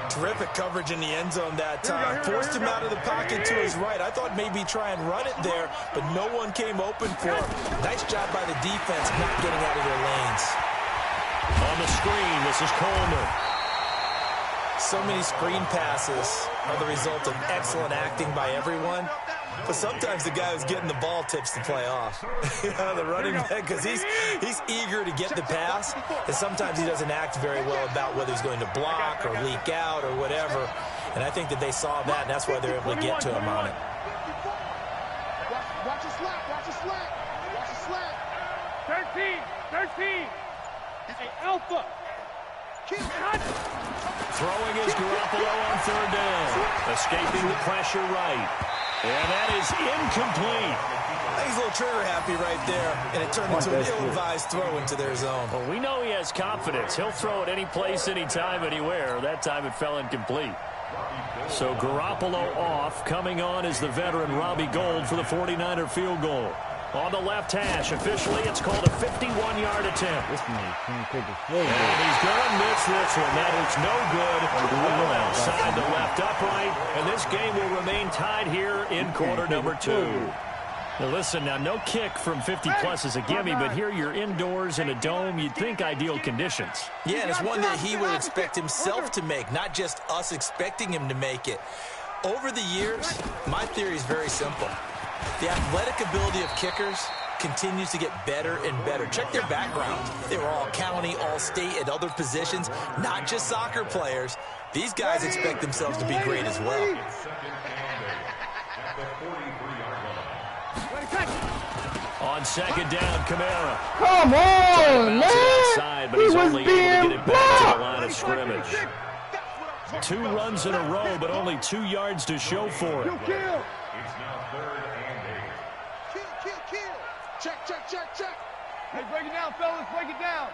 Terrific coverage in the end zone that time. Forced him out of the pocket to his right. I thought maybe try and run it there, but no one came open for him. Nice job by the defense not getting out of their lanes. On the screen, this is Coleman. So many screen passes are the result of excellent acting by everyone. But sometimes the guy who's getting the ball tips the play off. The running back, because he's eager to get the pass, and sometimes he doesn't act very well about whether he's going to block or leak out or whatever. And I think that they saw that, and that's why they're able to get to him on it. Watch the slant, watch the slant, watch the slant. 13. Hey, Alpha. Throwing is Garoppolo on third down. Escaping the pressure right. And that is incomplete. I think he's a little trigger happy right there, and it turned into an ill-advised throw into their zone. Well, we know he has confidence. He'll throw it any place, anytime, anywhere. That time it fell incomplete. So Garoppolo off. Coming on is the veteran Robbie Gould for the 49er field goal. On the left hash, officially, it's called a 51-yard attempt. And he's going to miss this one. That is no good. Well outside the left upright. And this game will remain tied here in quarter number 2. Now listen, now no kick from 50-plus is a gimme, but here you're indoors in a dome. You'd think ideal conditions. Yeah, and it's one that he would expect himself to make, not just us expecting him to make it. Over the years, my theory is very simple. The athletic ability of kickers continues to get better and better. Check their backgrounds. They were all county, all state, at other positions, not just soccer players. These guys expect themselves to be great as well. On second down, Kamara. Come on, man! Outside, but he's only able to get it back to the line of scrimmage. 2 runs in a row, but only 2 yards to show for it. Check. Hey, break it down, fellas. Break it down.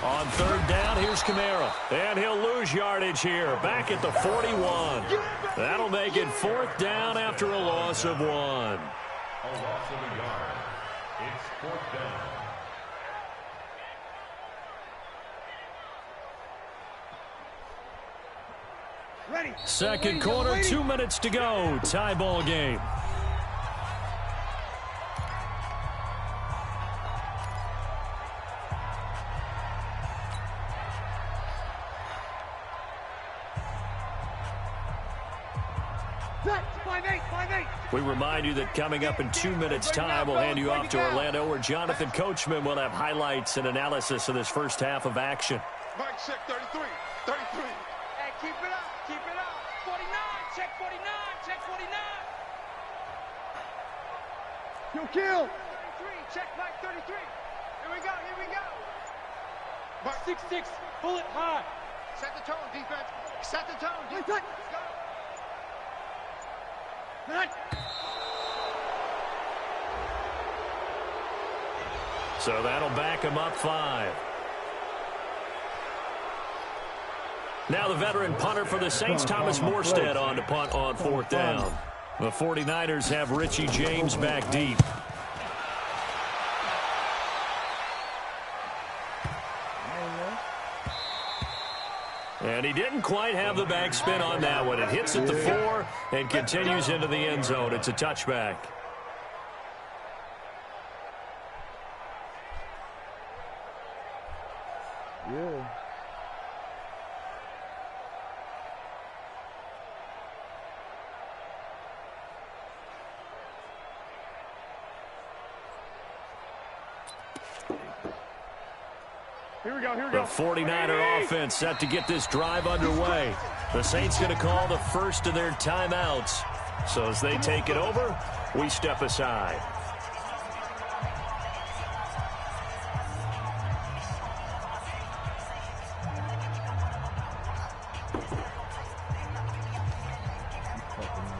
On third down, here's Kamara. And he'll lose yardage here. Back at the 41. That'll make it 4th down after a loss of 1. A loss of a yard. It's 4th down. Ready. Second quarter, 2 minutes to go. Tie ball game. We remind you that coming up in 2 minutes' time, we'll hand you off to Orlando, where Jonathan Coachman will have highlights and analysis of this first half of action. Mike, check 33. Hey, keep it up. 49, check 49, check 49. Kill. 33, check Mike 33. Here we go. Mike. 6-6, pull it high. Set the tone, defense. Set the tone. Let's Go. So that'll back him up 5. Now the veteran punter for the Saints, Thomas Morstead, on to punt on 4th down. The 49ers have Richie James back deep. And he didn't quite have the backspin on that one. It hits at the 4 and continues into the end zone. It's a touchback. Yeah. Here we go. The 49er offense set to get this drive underway. The Saints going to call the first of their timeouts. So as they take it over, we step aside.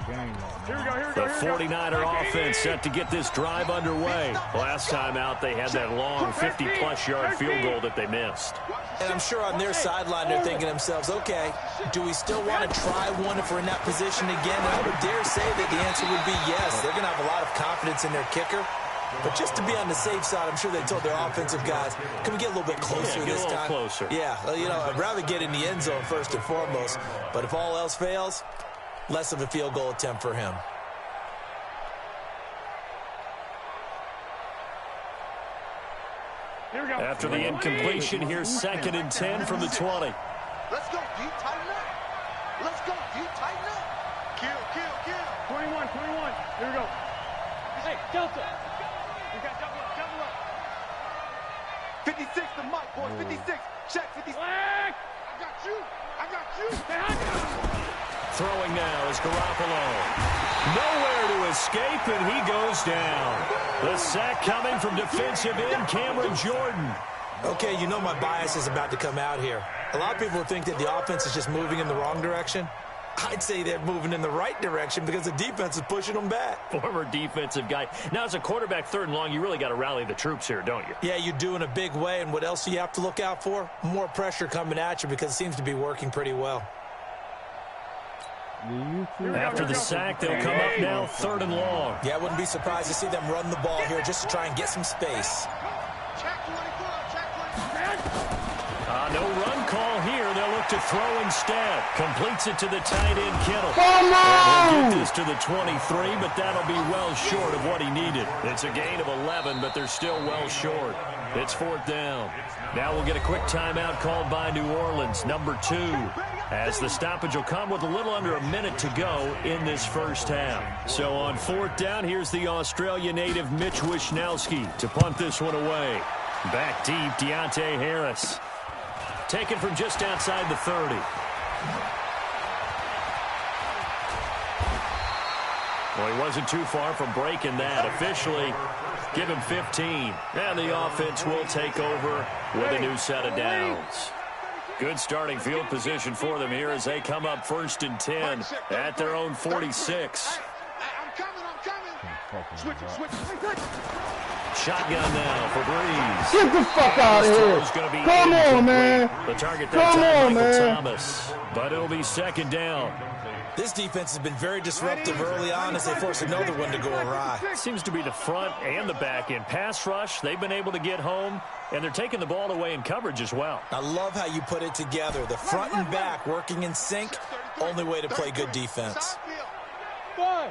The 49er offense set to get this drive underway. Last time out, they had that long 50-plus yard field goal that they missed. And I'm sure on their sideline they're thinking to themselves, okay, do we still want to try one if we're in that position again? And I would dare say that the answer would be yes. They're going to have a lot of confidence in their kicker. But just to be on the safe side, I'm sure they told their offensive guys, can we get a little bit closer this time? Get a little closer. Yeah, you know, I'd rather get in the end zone first and foremost. But if all else fails, less of a field goal attempt for him. After the incompletion, here's 2nd and 10 from the 20. Let's go, D. Tighten up. Let's go, D. Tighten up. Kill, kill, kill. 21. Here we go. Hey, Delta. We got double up. 56 to Mike, boys. 56. Check 56. Flag. I got you. Throwing now is Garoppolo. Nowhere to escape, and he goes down. The sack coming from defensive end Cameron Jordan. Okay, you know my bias is about to come out here. A lot of people think that the offense is just moving in the wrong direction. I'd say they're moving in the right direction because the defense is pushing them back. Former defensive guy. Now, as a quarterback, 3rd and long, you really got to rally the troops here, don't you? Yeah, you do in a big way. And what else do you have to look out for? More pressure coming at you because it seems to be working pretty well. After the sack, they'll come up now 3rd and long. Yeah, I wouldn't be surprised to see them run the ball here just to try and get some space. Check 24. No run call here. They'll look to throw instead. Completes it to the tight end, Kittle. Come on! He'll get this to the 23, but that'll be well short of what he needed. It's a gain of 11, but they're still well short. It's 4th down. Now we'll get a quick timeout called by New Orleans, number 2, as the stoppage will come with a little under a minute to go in this first half. So on 4th down, here's the Australia native Mitch Wishnowsky to punt this one away. Back deep, Deontay Harris. Taken from just outside the 30. Well, he wasn't too far from breaking that. Officially, give him 15. And the offense will take over with a new set of downs. Good starting field position for them here as they come up 1st and 10 at their own 46. I'm coming. Switch. Shotgun now for Breeze. Get the fuck out of here. Come on, man. The target that time, Michael Thomas. But it'll be 2nd down. This defense has been very disruptive early on as they force another one to go awry. Seems to be the front and the back end. Pass rush, they've been able to get home, and they're taking the ball away in coverage as well. I love how you put it together. The front and back working in sync, only way to play good defense. Five.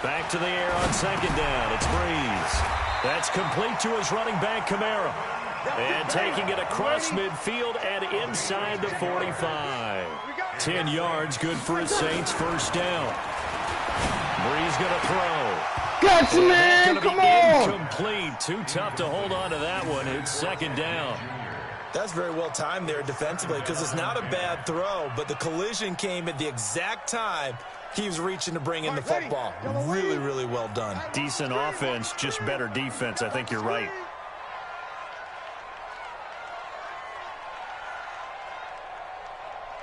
Back to the air on 2nd down. It's Breeze. That's complete to his running back, Kamara. And taking it across midfield and inside the 45. 10 yards, good for his Saints. 1st down. Breeze going to throw. Gotcha, man. Come on. Incomplete. Too tough to hold on to that one. It's 2nd down. That's very well timed there defensively because it's not a bad throw, but the collision came at the exact time he was reaching to bring in the football. Really, really well done. Decent offense, just better defense. I think you're right.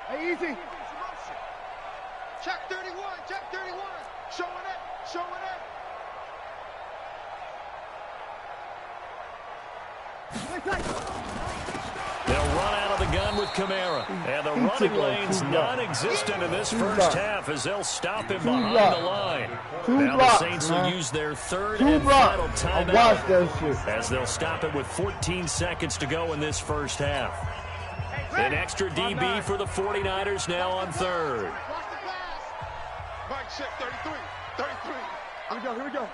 Hey, easy. Check 31. Showing it. They'll run out of the gun with Kamara. And the running lane's non-existent in this first half as they'll stop him behind the line. Now the Saints will use their 3rd and final timeout as they'll stop it with 14 seconds to go in this first half. An extra DB for the 49ers now on 3rd. Mike, check 33. Here we go.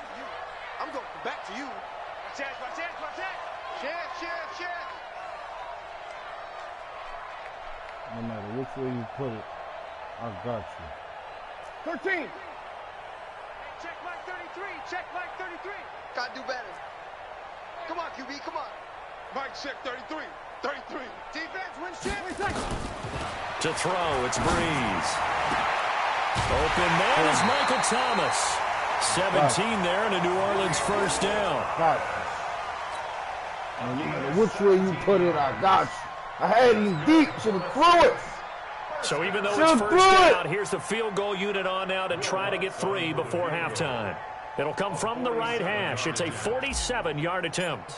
I'm going back to you. Watch that. Check. No matter which way you put it, I got you. 13. Check Mike 33. Gotta do better. Come on, QB, come on. Mike, check 33. Defense, wins check. To throw, it's Breeze. Open man is Michael Thomas. 17 there and a New Orleans 1st down. Got you. No matter which way you put it, I got you. I had you deep, should have threw it. So even though it's first down, here's the field goal unit on now to try to get 3 before halftime. It'll come from the right hash. It's a 47-yard attempt.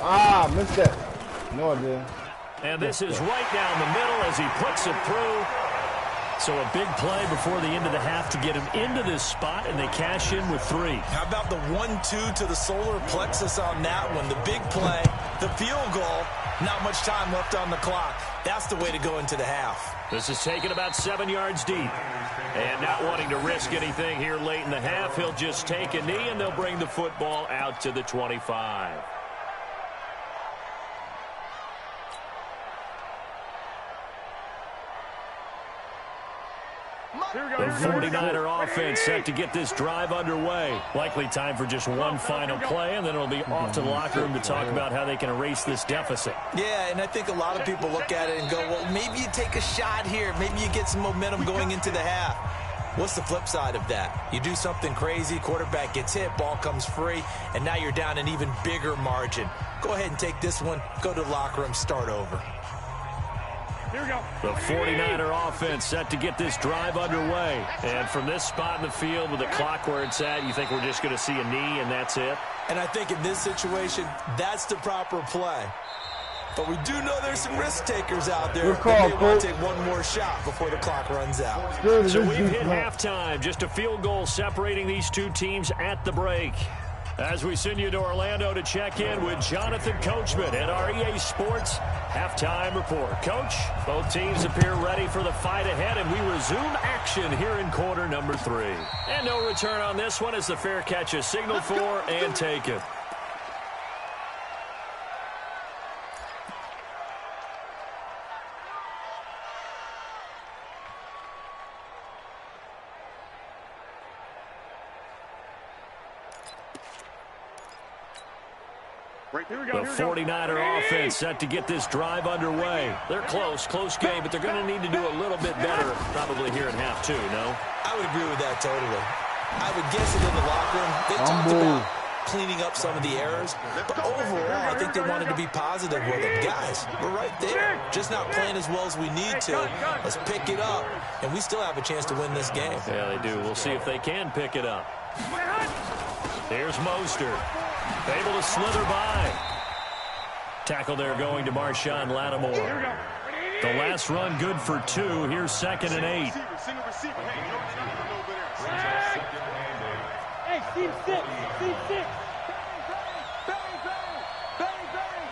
Ah, missed that. No, I didn't. And this is right down the middle as he puts it through. So a big play before the end of the half to get him into this spot, and they cash in with 3. How about the 1-2 to the solar plexus on that one? The big play, the field goal, not much time left on the clock. That's the way to go into the half. This is taken about 7 yards deep. And not wanting to risk anything here late in the half, he'll just take a knee, and they'll bring the football out to the 25. The 49er offense set to get this drive underway. Likely time for just one final play, and then it'll be off to the locker room to talk about how they can erase this deficit. Yeah, and I think a lot of people look at it and go, well, maybe you take a shot here. Maybe you get some momentum going into the half. What's the flip side of that? You do something crazy, quarterback gets hit, ball comes free, and now you're down an even bigger margin. Go ahead and take this one, go to the locker room, start over. The 49er offense set to get this drive underway. And from this spot in the field with the clock where it's at, you think we're just going to see a knee and that's it? And I think in this situation, that's the proper play. But we do know there's some risk takers out there. They may want to take one more shot before the clock runs out. So we've hit halftime. Just a field goal separating these two teams at the break. As we send you to Orlando to check in with Jonathan Coachman at our EA Sports Halftime Report. Coach, both teams appear ready for the fight ahead, and we resume action here in quarter number 3. And no return on this one as the fair catch is signaled for and taken. The 49er offense set to get this drive underway. They're close game, but they're going to need to do a little bit better probably here in half 2, no? I would agree with that totally. I would guess it in the locker room. They talked about cleaning up some of the errors, but overall, I think they wanted to be positive with it. Guys, we're right there. Just not playing as well as we need to. Let's pick it up, and we still have a chance to win this game. Yeah, they do. We'll see if they can pick it up. Here's Mostert. Able to slither by. Tackle there going to Marshawn Lattimore. The last run good for 2. Here's 2nd and 8. Hey, Steve 6. Steve 6. Bang, bang, bang, bang.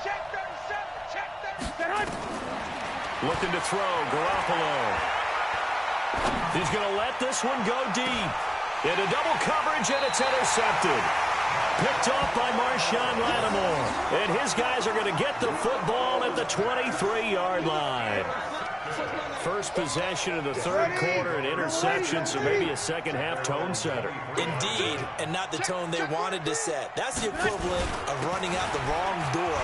Check 37. Check 37. Looking to throw. Garoppolo. He's going to let this one go deep. Into double coverage, and it's intercepted. Picked off by Marshawn Lattimore. And his guys are going to get the football at the 23-yard line. First possession of the third quarter, an interception, so maybe a second-half tone setter. Indeed, and not the tone they wanted to set. That's the equivalent of running out the wrong door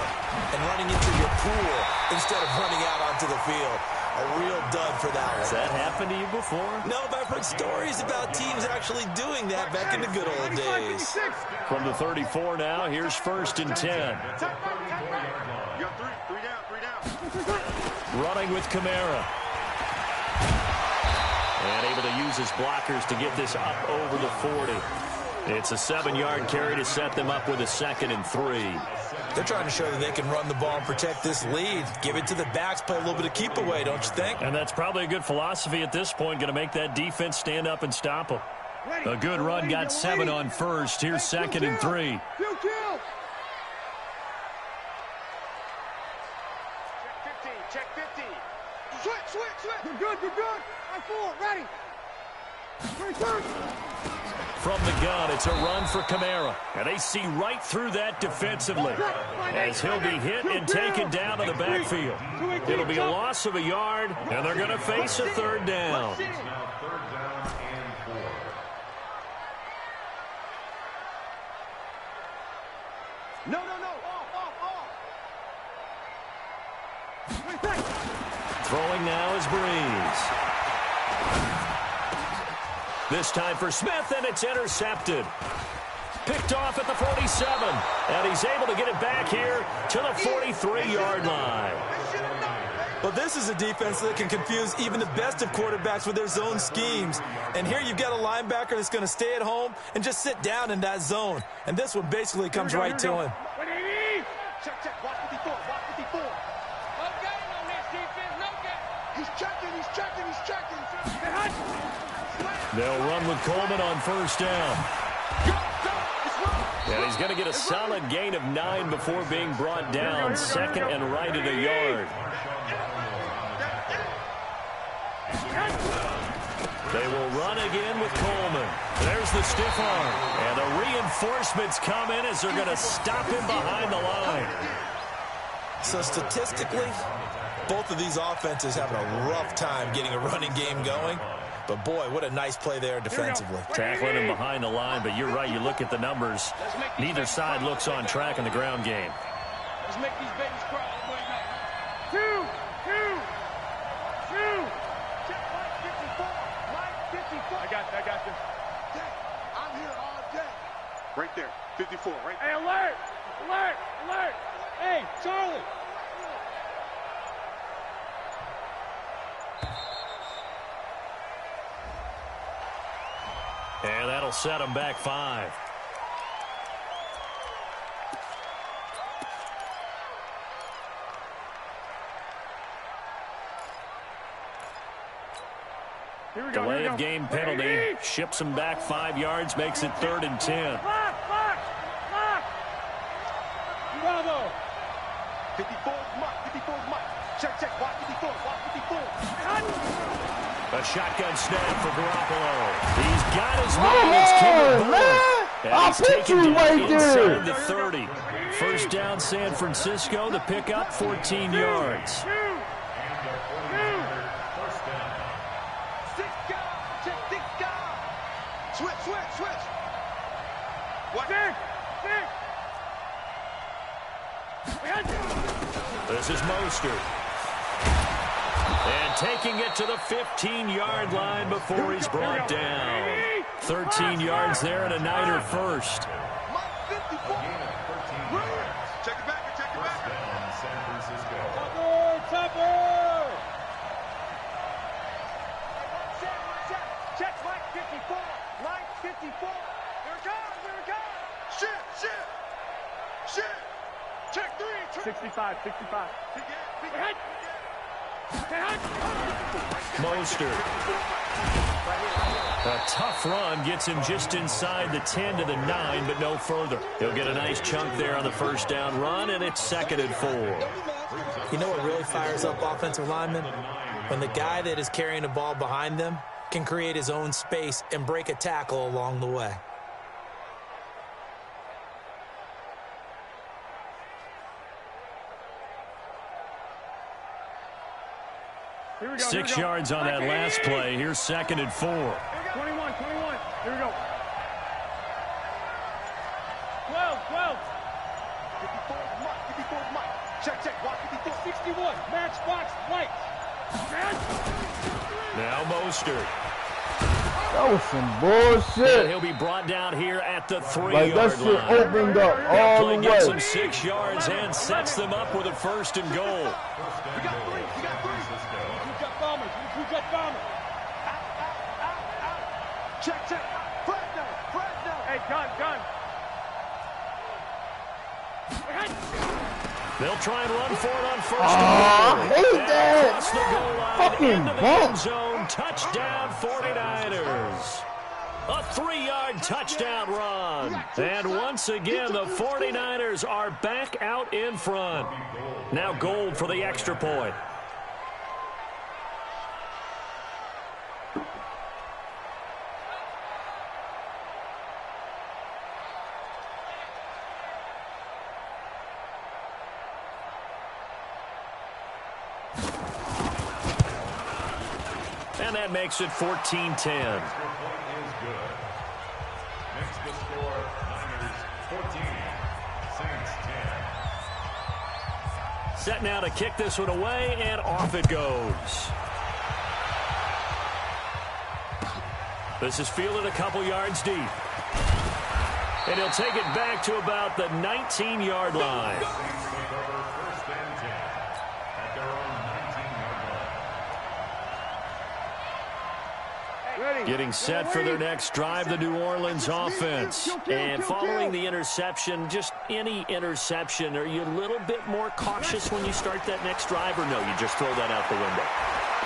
and running into your pool instead of running out onto the field. A real dud for that one. Has that happened to you before? No, but I've heard stories about teams actually doing that back in the good old days. From the 34 now, here's 1st and 10. You got 3 down. Running with Kamara. And able to use his blockers to get this up over the 40. It's a 7-yard carry to set them up with a 2nd and 3. They're trying to show that they can run the ball and protect this lead. Give it to the backs, play a little bit of keep away, don't you think? And that's probably a good philosophy at this point, going to make that defense stand up and stop them. A good run, got 7 on 1st. Here's 2nd and 3. Check 15. Switch. You're good. I'm full. Ready. Return. From the gun, it's a run for Kamara. And they see right through that defensively as he'll be hit and taken down to the backfield. It'll be a loss of a yard, and they're going to face a 3rd down. No. Throwing now is Breeze. This time for Smith, and it's intercepted. Picked off at the 47, and he's able to get it back here to the 43-yard line. Well, this is a defense that can confuse even the best of quarterbacks with their zone schemes. And here you've got a linebacker that's going to stay at home and just sit down in that zone. And this one basically comes right to him. Check, check. Watch 54. Watch 54. No game on this defense. No game. He's checking. He's checking. He's checking. They'll run with Coleman on first down. And he's going to get a solid gain of 9 before being brought down. Second and right at a yard. They will run again with Coleman. There's the stiff arm. And the reinforcements come in as they're going to stop him behind the line. So statistically, both of these offenses having a rough time getting a running game going. But, boy, what a nice play there defensively. Tackling him behind the line, but you're right. You look at the numbers. Neither side looks on track in the ground game. Let's make these babies cry all the way back. 2. Check. Mike 54. I got this. I'm here all day. Right there. 54. Right there. Hey, alert. Hey, Charlie. And that'll set him back 5. Delay of game penalty. Ships him back 5 yards, makes it 3rd and 10. Lock. Bravo. 54 is Mike. Check. Watch 54. A shotgun snap for Garoppolo. He's got his man. It's Kendrick Bourne. I'll put you right there. Inside the 30. First down, San Francisco. The pickup, 14 yards. Switch. What? This is Mostert. And taking it to the 15-yard line before he's brought down. 13 yards there and a Niner first. Mike 54. Check it back. San Francisco. Tupper. Check Mike 54. Mike 54. Here it comes. Shit. Check 3. 65. Mostert. A tough run gets him just inside the 10 to the 9, but no further. He'll get a nice chunk there on the first down run, and it's 2nd and 4. You know what really fires up offensive linemen? When the guy that is carrying the ball behind them can create his own space and break a tackle along the way. Here we go. 6 yards on that last play. Here's 2nd and 4. 21. Here we go. 12. 54 is Mike. Check. Watch 54. 61. Matchbox white. Now Mostert. That was some bullshit. And he'll be brought down here at the 3-yard Like that shit line. opened up all the Play gets him way. 6 yards and sets them up with a 1st and goal. We got 3. We got bombers. Out. Check. Fresno. Hey, gun. They'll try and run for it on 1st I and hate goal. that. Across the goal line, Fucking into the bump. end zone. Touchdown 49ers. A 3-yard touchdown run. And once again, the 49ers are back out in front. Now Gold for the extra point. And that makes it 14-10. Is good. Next to score, Niners 14, Saints 10. Set now to kick this one away, and off it goes. This is fielded a couple yards deep. And he'll take it back to about the 19-yard line. First and 10 at their own 19-yard Getting set for their next drive, the New Orleans offense. And following the interception, just any interception, are you a little bit more cautious when you start that next drive, or no, you just throw that out the window?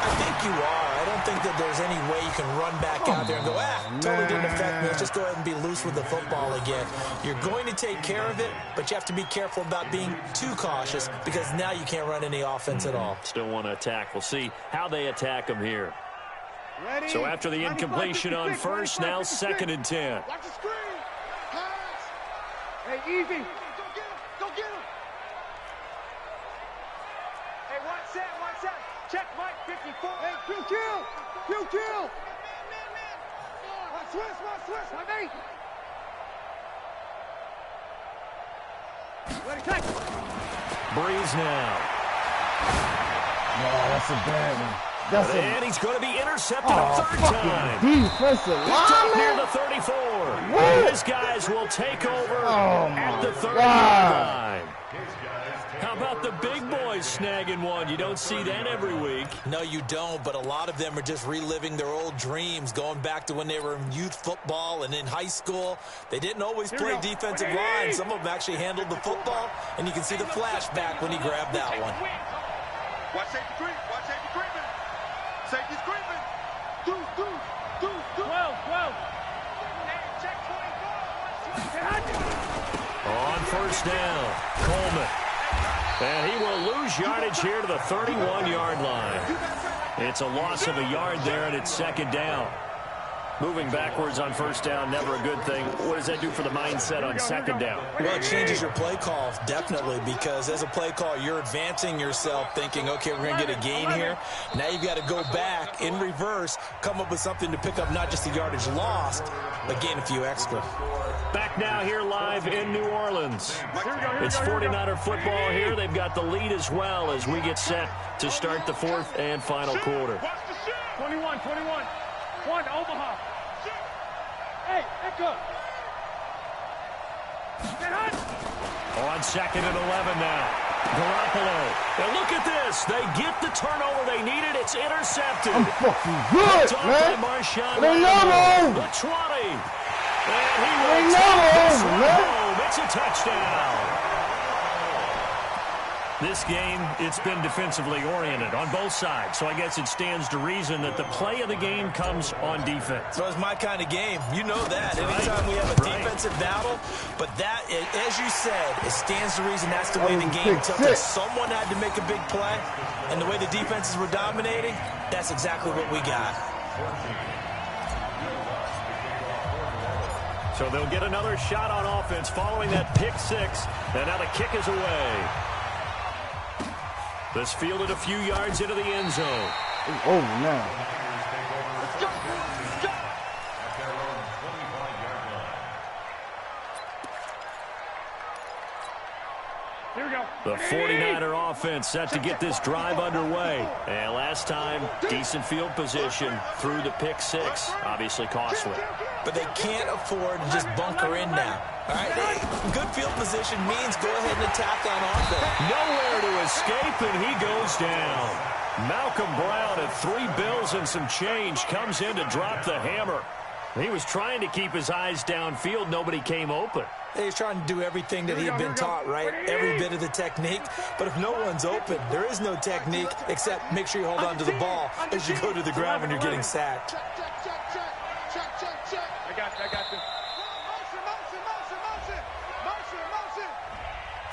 I think you are. I don't think that there's any way you can run back out there and go, totally didn't affect me. Let's just go ahead and be loose with the football again. You're going to take care of it, but you have to be careful about being too cautious because now you can't run any offense at all. Still want to attack. We'll see how they attack them here. So after the incompletion on first, now 2nd and 10. Watch the screen. Pass. Hey, easy. Go get him. Go get him. Hey, one set. Check Mike 54. Hey, kill. Swiss. My mate. Ready, take. Breeze now. No, that's a bad one. And he's going to be intercepted a third time. Defensive Up near line. the 34. What? His guys will take over at the 30-yard line. How about the big boys snagging one? You don't see that every week. No, you don't, but a lot of them are just reliving their old dreams, going back to when they were in youth football and in high school. They didn't always play defensive line. Some of them actually handled the football, and you can see the flashback when he grabbed that one. Watch safety creep. Safety's creeping. Do. 12. Check 24. On first down, Coleman. And he will lose yardage here to the 31-yard line. It's a loss of a yard there, and it's 2nd down. Moving backwards on first down, never a good thing. What does that do for the mindset on 2nd down? Well, it changes your play call, definitely, because as a play call, you're advancing yourself thinking, okay, we're going to get a gain here. Now you've got to go back in reverse, come up with something to pick up not just the yardage lost, but gain a few extra. Back now here live in New Orleans. It's 49er football here. They've got the lead as well as we get set to start the 4th and final quarter. 21. One, Omaha. Hey, Echo. Get hot. On 2nd and 11 now. Garoppolo. And look at this. They get the turnover they needed. It's intercepted. I'm fucking good, It's off man. by Marshawn They know Lattimore. him. The 20. And he They will know take this him, one man. home. It's a touchdown. This game, it's been defensively oriented on both sides, so I guess it stands to reason that the play of the game comes on defense. So it's my kind of game. You know that. Anytime we have a defensive battle, but that, as you said, it stands to reason that's the way the game took us. Someone had to make a big play, and the way the defenses were dominating, that's exactly what we got. So they'll get another shot on offense following that pick 6, and now the kick is away. This fielded a few yards into the end zone. It's over now. Let's go. Here we go. The 49er offense set to get this drive underway. And last time, decent field position through the pick 6. Obviously costly. But they can't afford to just bunker in now. All right, good field position means go ahead and attack on offense. Nowhere to escape, and he goes down. Malcolm Brown at 3 bills and some change comes in to drop the hammer. He was trying to keep his eyes downfield. Nobody came open. He's trying to do everything that he had been taught, right? Every bit of the technique. But if no one's open, there is no technique except make sure you hold on to the ball as you go to the ground when you're getting sacked. I got this.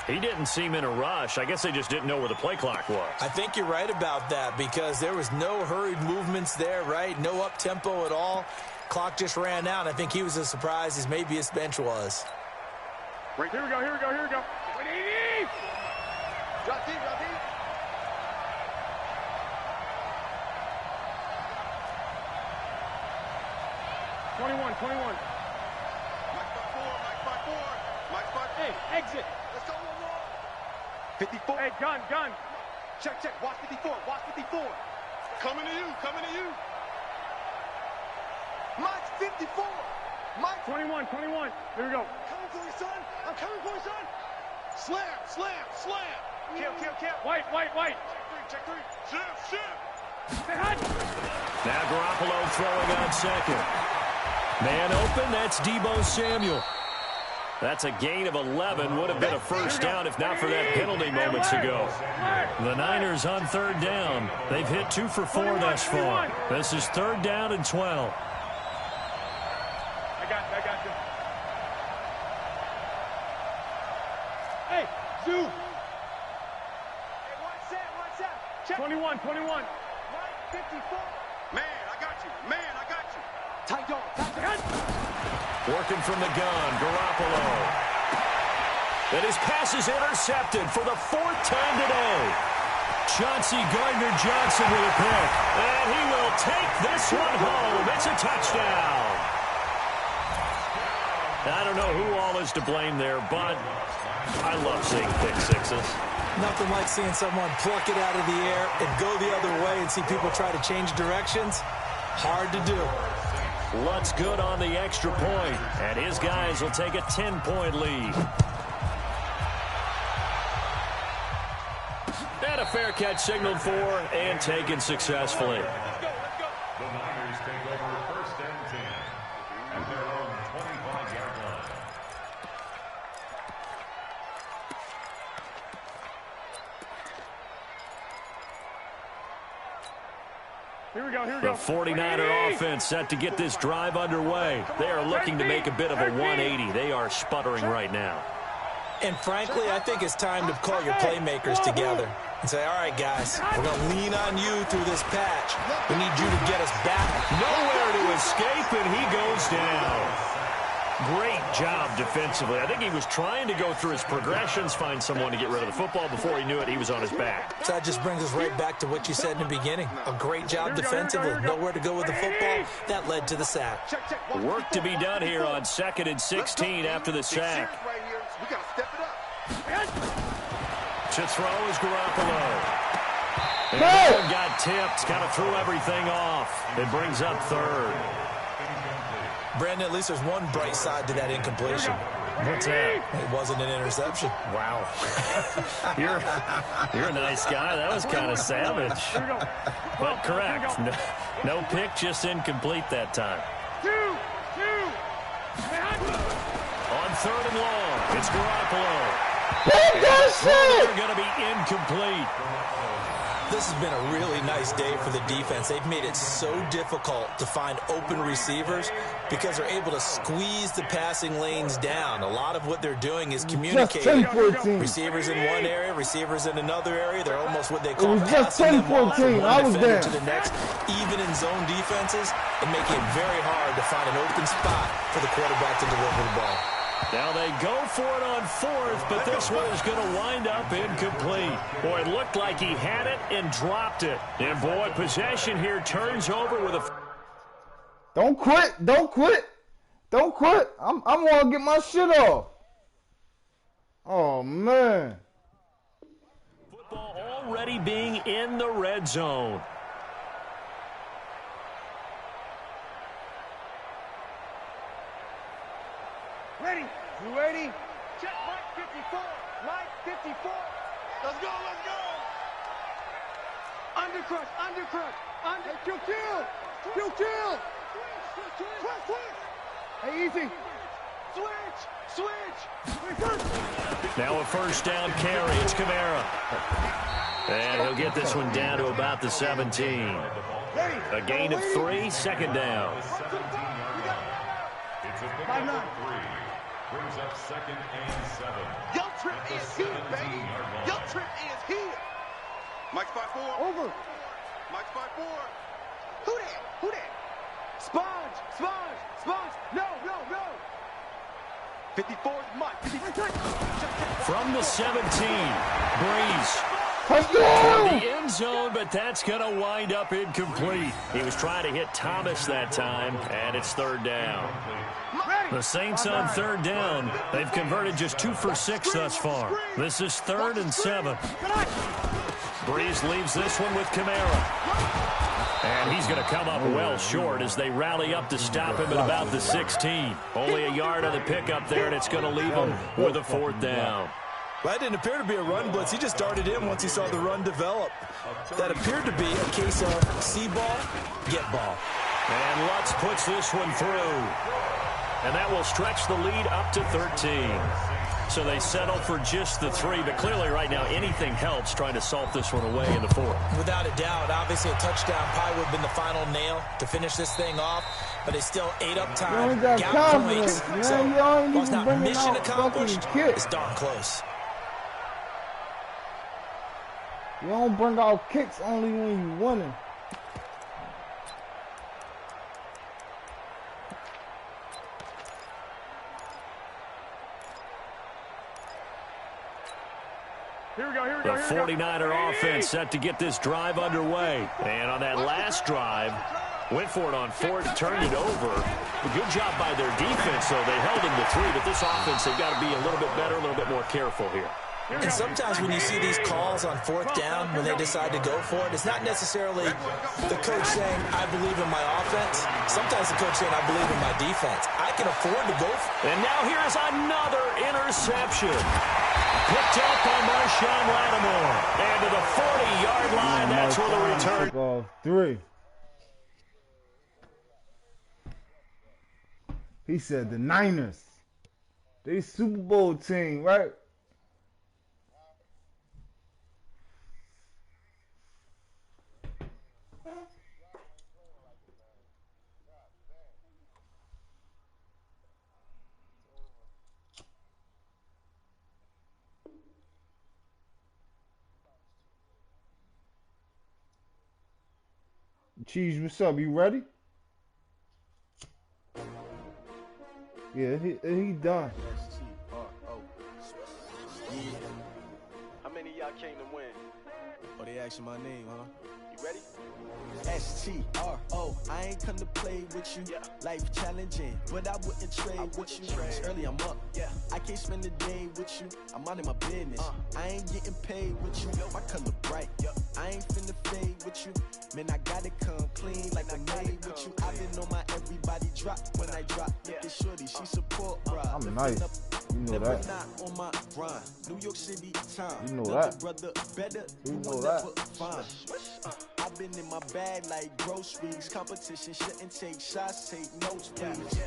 He didn't seem in a rush. I guess they just didn't know where the play clock was. I think you're right about that because there was no hurried movements there, right? No up-tempo at all. Clock just ran out. I think he was as surprised as maybe his bench was. Right, here we go. 180. Drop deep. 21. Mike by 4. Hey, exit. Let's go, one more. 54. Hey, gun. Check. Watch 54. Coming to you. Mike's 54. Mike. 21. Here we go. Coming for you, son. I'm coming for you, son. Slam. Kill. White. Check three. Shift. Now Garoppolo throwing on second. Man open, that's Deebo Samuel. That's a gain of 11. Would have been a first down if not for that penalty moments ago. The Niners on third down. They've hit 2 for 4 thus far. This is third down and 12. I got you. Hey, Zoo. Hey, watch that. Check. 21. Right, 54. Man, I got you. Tight dog. Working from the gun, Garoppolo. And his pass is intercepted for the 4th time today. Chauncey Gardner-Johnson with a pick. And he will take this one home. It's a touchdown. I don't know who all is to blame there, but I love seeing pick sixes. Nothing like seeing someone pluck it out of the air and go the other way and see people try to change directions. Hard to do. Lutt's good on the extra point, and his guys will take a 10-point lead. And a fair catch signaled for and taken successfully. The Niners take over first and 10 at their own 25-yard line. Here we go. The 49er offense set to get this drive underway. They are looking to make a bit of a 180. They are sputtering right now. And frankly, I think it's time to call your playmakers together and say, all right, guys, we're going to lean on you through this patch. We need you to get us back. Nowhere to escape, and he goes down. Great job defensively. I think he was trying to go through his progressions, find someone to get rid of the football. Before he knew it, he was on his back. So that just brings us right back to what you said in the beginning. A great job defensively. Nowhere to go with the football. That led to the sack. Work to be done here on 2nd and 16 after the sack. We got to step it up. To throw is Garoppolo. And that one got tipped, kind of threw everything off. It brings up third. Brandon, at least there's one bright side to that incompletion. What's that? It wasn't an interception. Wow. You're a nice guy. That was kind of savage. But correct. No pick, just incomplete that time. On 3rd and long, it's Garoppolo. They're going to be incomplete. This has been a really nice day for the defense. They've made it so difficult to find open receivers because they're able to squeeze the passing lanes down. A lot of what they're doing is communicating. Receivers in one area, receivers in another area. They're almost what they call passing them off from one defender to the next. Even in zone defenses, and making it very hard to find an open spot for the quarterback to deliver the ball. Now they go for it on 4th, but this one is going to wind up incomplete. Boy, it looked like he had it and dropped it. And boy, possession here turns over with a... Don't quit. I want to get my shit off. Oh, man. Football already being in the red zone. Ready. You ready? Check Mike 54. Mike 54. Let's go. Undercrush. Kill. Hey, easy. Switch. Now a first down carry. It's Kamara. And he'll get this one down to about the 17. A gain of 3, 2nd down. It's a pick up 3. Brings up 2nd and 7. Yo, Trip is here, baby. Yo, Trip is here. Mike spot 4. Over. Mike spot 4. Who that? Sponge. No. 54 is Mike. From the 17, Breeze. Touchdown! The end zone, but that's going to wind up incomplete. He was trying to hit Thomas that time, and it's 3rd down. The Saints on 3rd down. They've converted just 2 for 6 thus far. This is 3rd and 7. Breeze leaves this one with Kamara. And he's going to come up well short as they rally up to stop him at about the 16. Only a yard on the pickup there, and it's going to leave him with a 4th down. Well, that didn't appear to be a run blitz. He just darted in once he saw the run develop. That appeared to be a case of see ball, get ball. And Lutz puts this one through. And that will stretch the lead up to 13. So they settle for just the 3, but clearly right now anything helps trying to salt this one away in the 4th. Without a doubt, obviously a touchdown probably would have been the final nail to finish this thing off, but it's still ate up time, got points. So while it's not mission accomplished, it's darn close. You don't bring out kicks only when you're winning. The 49er offense set to get this drive underway. And on that last drive, went for it on 4th, turned it over. A good job by their defense, though. They held them to 3, but this offense, they've got to be a little bit better, a little bit more careful here. And sometimes when you see these calls on 4th down, when they decide to go for it, it's not necessarily the coach saying, I believe in my offense. Sometimes the coach saying, I believe in my defense. I can afford to go for it. And now here's another interception. Picked up by Marshawn Lattimore. And to the 40-yard line, that's where the return. Off 3. He said the Niners. They Super Bowl team, right? Cheese, what's up? You ready? Yeah, he done. Yeah. How many of y'all came to win? Oh, they asking my name, huh? You ready? STRO, I ain't come to play with you. Yeah. Life challenging, but I wouldn't trade with you. It's early, I'm up. Yeah. I can't spend the day with you. I'm out of my business. I ain't getting paid with you. My color bright. I ain't finna fade with you. Man, I gotta come clean like I'm made with you. I've been on my everybody drop when I drop. Look at shorty, she support, bro. I'm nice. You know Never that. not on my grind. New York City time. You know Another that. brother better. You know will that. never find. I've been in my bag like groceries. Competition shouldn't take shots, take notes, please.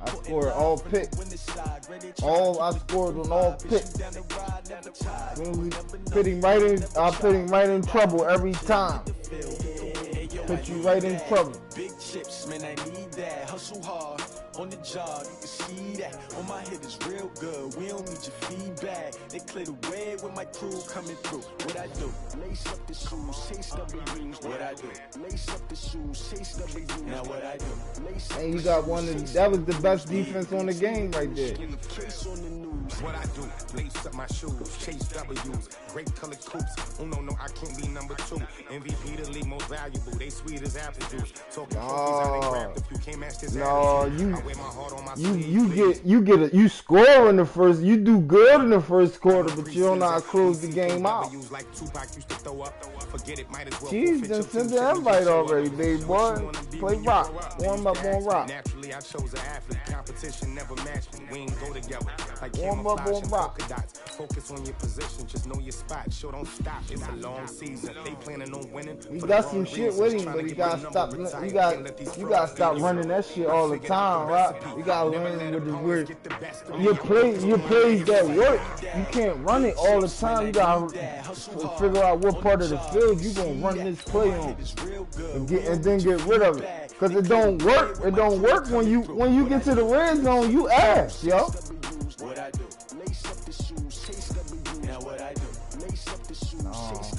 I scored all picks. I scored on all picks. Put him right in. I put him right in trouble every time. Put you right in trouble. Big chips, man, I need that. Hustle hard on the job, you can see that. On my head is real good. We don't need your feedback. They clear the way with my crew coming through. What I do? Lace up the shoes, chase W's. What I do? Lace up the shoes, chase W's. Now what I do? Lace up And you got one of that was the best defense on the game right there. case on the news. What I do, lace up my shoes, chase W's, great colored coops. Oh no, I can't be number 2. MVP the league most valuable. They sweet as apple juice. Talking trophies out they grabbed if you can't match this attitude. I wear my heart on my sleeve. You score in the first. You do good in the first quarter, but you don't know how to close the game out. Like Tupac used to throw up. Forget it, might as well. Jeez, done sent the invite already, big boy. Play rock, warm up on rock. Naturally, I chose an athlete. Competition never matched me. We ain't go together. Like Warm up camouflage on and rock. polka dots. Focus on your position, just know your spot. Sure, don't stop. It's a long season. They planning on winning. He got some shit with him, but he gotta stop. You gotta stop running that shit all the time, right? You gotta learn with the weird. Your plays that work. You can't run it all the time. You gotta figure out what part of the field you gonna run this play on, and then get rid of it. Cause it don't work. It don't work when you get to the red zone. You ass, yo. What I do? Lace up the shoes, chase W. Now what I do? Lace up the shoes, chase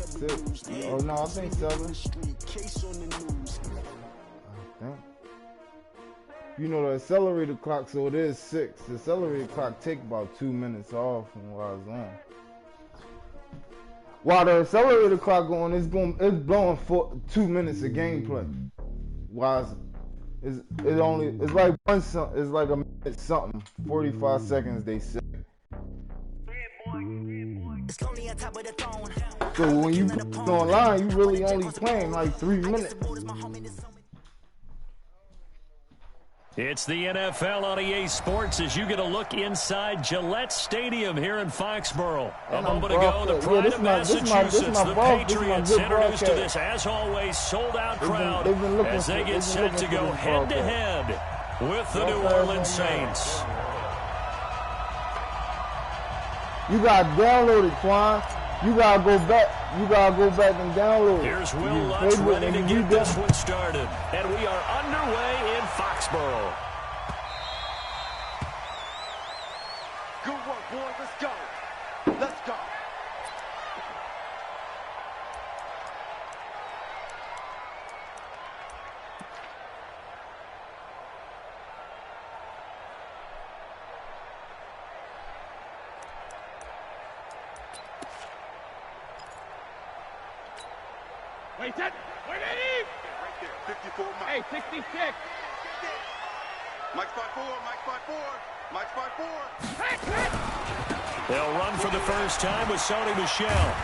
W. Oh no, I think 7. Case on the news. You know the accelerator clock, so it is 6. The accelerator clock take about 2 minutes off from what I was on. While the accelerator clock going, it's blowing for 2 minutes of gameplay. While it's like it's like a minute something, 45 seconds they say. So when you online, you really only playing like 3 minutes. It's the NFL on EA Sports as you get a look inside Gillette Stadium here in Foxborough. A moment ago, the pride of Massachusetts, the Patriots, introduced to this, as always, sold-out crowd as they get set to go head-to-head with the New Orleans Saints. You got to download it, Quan. You got to go back. You got to go back and download it. Here's Will Lutz ready to get this one started. And we are underway in Foxborough. Good work, boys. Let's go. Let's go. Wait, that. Wait, Right there. 54, Mike. Hey, 66. Mike spot 4. Mike spot 4. Mike spot 4. They'll run for the first time with Sony Michel.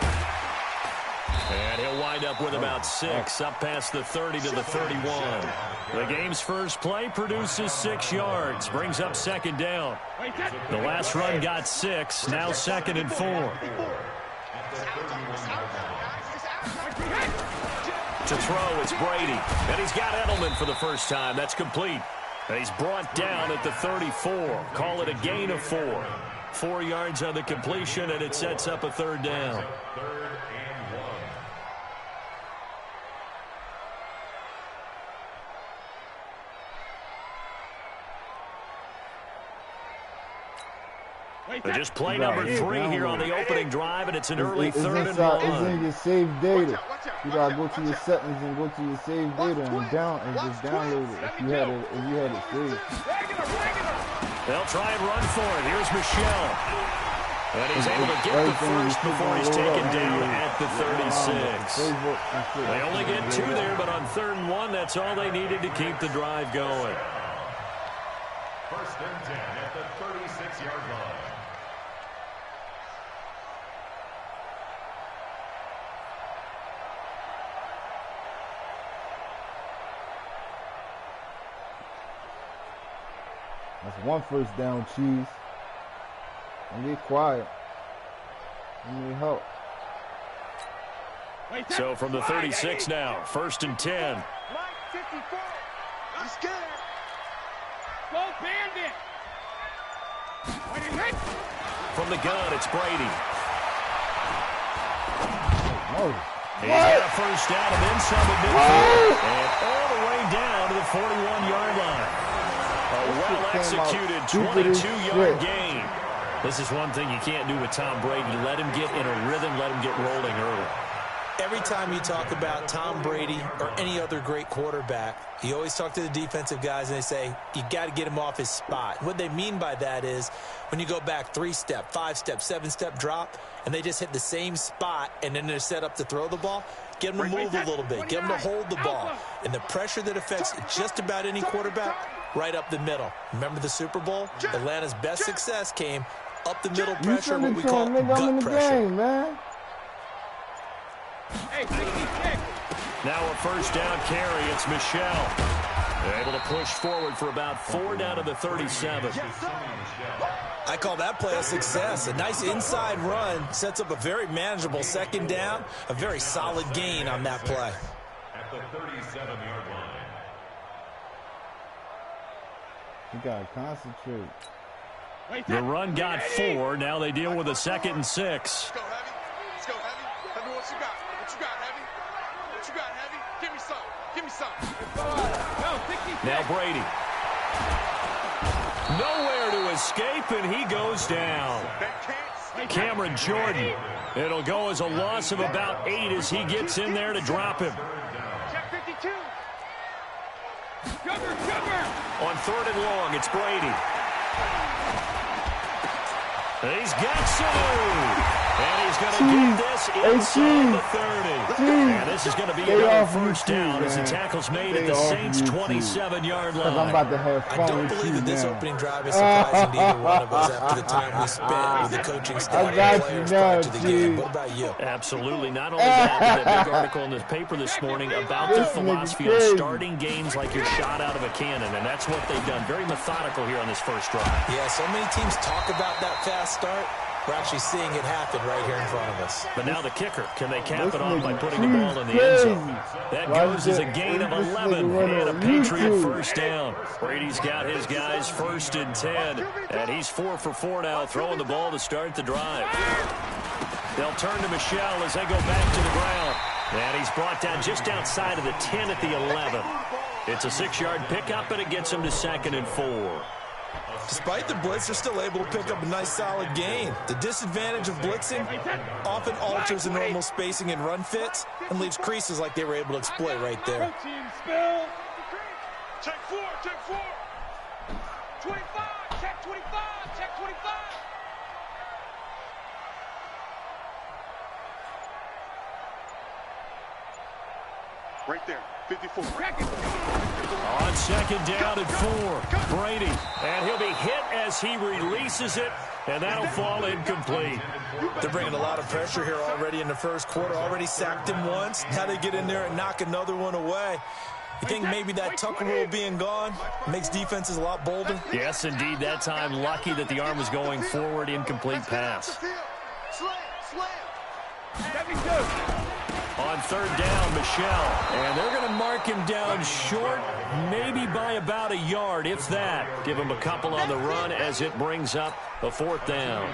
And he'll wind up with about 6, up past the 30 to the 31. The game's first play produces 6 yards, brings up second down. The last run got 6, now 2nd and 4. To throw, it's Brady. And he's got Edelman for the first time. That's complete. And he's brought down at the 34. Call it a gain of 4. 4 yards on the completion, and it sets up a 3rd down. Just play number 3 here on the opening drive, and it's an early 3rd and 1. It's in your saved data. You gotta go to your settings and go to your saved data and just download it if you had it saved. They'll try and run for it. Here's Michel. And he's able to get the first before he's taken down at the 36. They only get 2 there, but on 3rd and 1, that's all they needed to keep the drive going. 1st and 10 at the 36-yard line. That's 1 first down, Cheese. And get quiet. You need help. So from the 36 now, 1st and 10. Mike 54. I'm scared. Go Bandit. From the gun, it's Brady. Oh. He's got a first down and then some at midfield. And all the way down to the 41-yard line. A well-executed 22-yard gain. This is one thing you can't do with Tom Brady. Let him get in a rhythm, let him get rolling early. Every time you talk about Tom Brady or any other great quarterback, you always talk to the defensive guys and they say, you got to get him off his spot. What they mean by that is when you go back 3-step, 5-step, 7-step drop, and they just hit the same spot and then they're set up to throw the ball, get them to move a little bit, get them to hold the ball. And the pressure that affects just about any quarterback, right up the middle. Remember the Super Bowl? Atlanta's best success came up the middle pressure, what we call gut pressure. Man. Hey, 66. Now a first down carry. It's Michel. They're able to push forward for about 4 down to the 37. I call that play a success. A nice inside run sets up a very manageable 2nd down. A very solid gain on that play. At the 37-yard line. You gotta concentrate. The run got 4. Now they deal with a 2nd and 6. Let's go, Heavy. Let's go, Heavy. Heavy, what you got? What you got, Heavy? What you got, Heavy? Give me some. Give me some. Go, 66. Now Brady. Nowhere to escape, and he goes down. Cameron Jordan. It'll go as a loss of about 8 as he gets in there to drop him. Check 52. Cover. On 3rd and long, it's Brady. He's got Sanu. And he's going to get this inside the 30. And this is going to be another first down as the tackle's made at the Saints' 27-yard line. I'm about to have fun. I don't believe that this opening drive is surprising to either one of us after the time we spent with the coaching staff and players prior to the game. What about you? Absolutely. Not only that, but that big article in the paper this morning about their philosophy of starting games like you're shot out of a cannon, and that's what they've done. Very methodical here on this first drive. Yeah, so many teams talk about that fast start. We're actually seeing it happen right here in front of us. But now the kicker. Can they cap it off by putting the ball in the end zone? That goes as a gain of 11 and a Patriot first down. Brady's got his guys 1st and 10, and he's 4 for 4 now, throwing the ball to start the drive. They'll turn to Michel as they go back to the ground. And he's brought down just outside of the 10 at the 11. It's a 6-yard pickup, and it gets him to 2nd and 4. Despite the blitz, they're still able to pick up a nice solid gain. The disadvantage of blitzing often alters the normal spacing and run fits and leaves creases like they were able to exploit right there. Check 4, check 4. 25, check 25, check 25. Right there, 54. On 2nd down and 4, Brady. And he'll be hit as he releases it, and that'll fall incomplete. They're bringing a lot of pressure here already in the first quarter. Already sacked him once. Now they get in there and knock another one away. You think maybe that Tucker rule being gone makes defenses a lot bolder? Yes, indeed. That time, lucky that the arm was going forward, incomplete pass. On 3rd down, Michel. And they're going to mark him down short, maybe by about a yard, if that. Give him a couple on the run as it brings up a 4th down.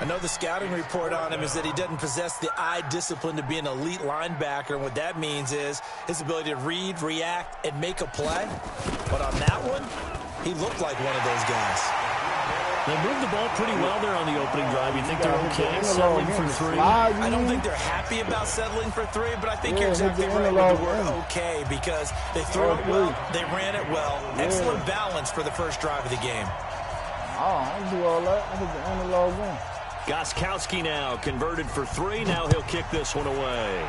I know the scouting report on him is that he doesn't possess the eye discipline to be an elite linebacker. And what that means is his ability to read, react, and make a play. But on that one, he looked like one of those guys. They moved the ball pretty well there on the opening drive. You think they're okay settling for 3? I don't think they're happy about settling for 3, but I think you're exactly right with the word okay, because they threw it well, they ran it well. Excellent balance for the first drive of the game. Oh, I do all that. I hit the analog one. Gostkowski now converted for 3. Now he'll kick this one away.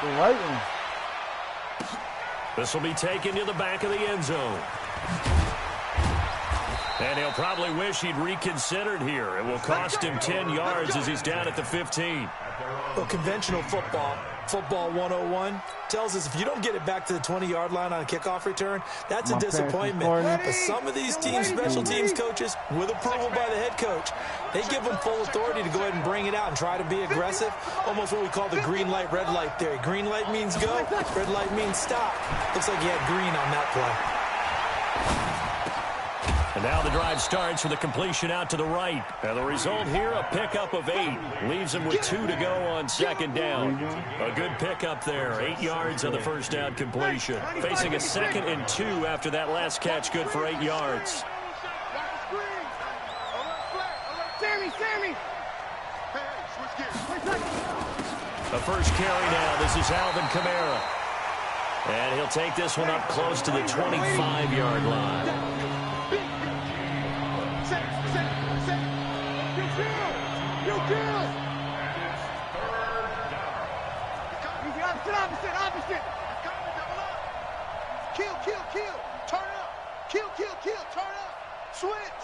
The right one. This will be taken to the back of the end zone. And he'll probably wish he'd reconsidered here. It will cost him 10 yards as he's down at the 15. Well, conventional football 101, tells us if you don't get it back to the 20-yard line on a kickoff return, that's a disappointment. But some of these teams, special teams coaches, with approval by the head coach, they give them full authority to go ahead and bring it out and try to be aggressive. Almost what we call the green light, red light theory. Green light means go, red light means stop. Looks like he had green on that play. And now the drive starts with a completion out to the right. And the result here, a pickup of 8. Leaves him with 2 to go on 2nd down. A good pickup there. 8 yards on the first down completion. Facing a 2nd and 2 after that last catch, good for 8 yards. Sammy! The first carry now. This is Alvin Kamara. And he'll take this one up close to the 25-yard line. Opposite. Kill. Turn up. Kill. Turn up. Switch.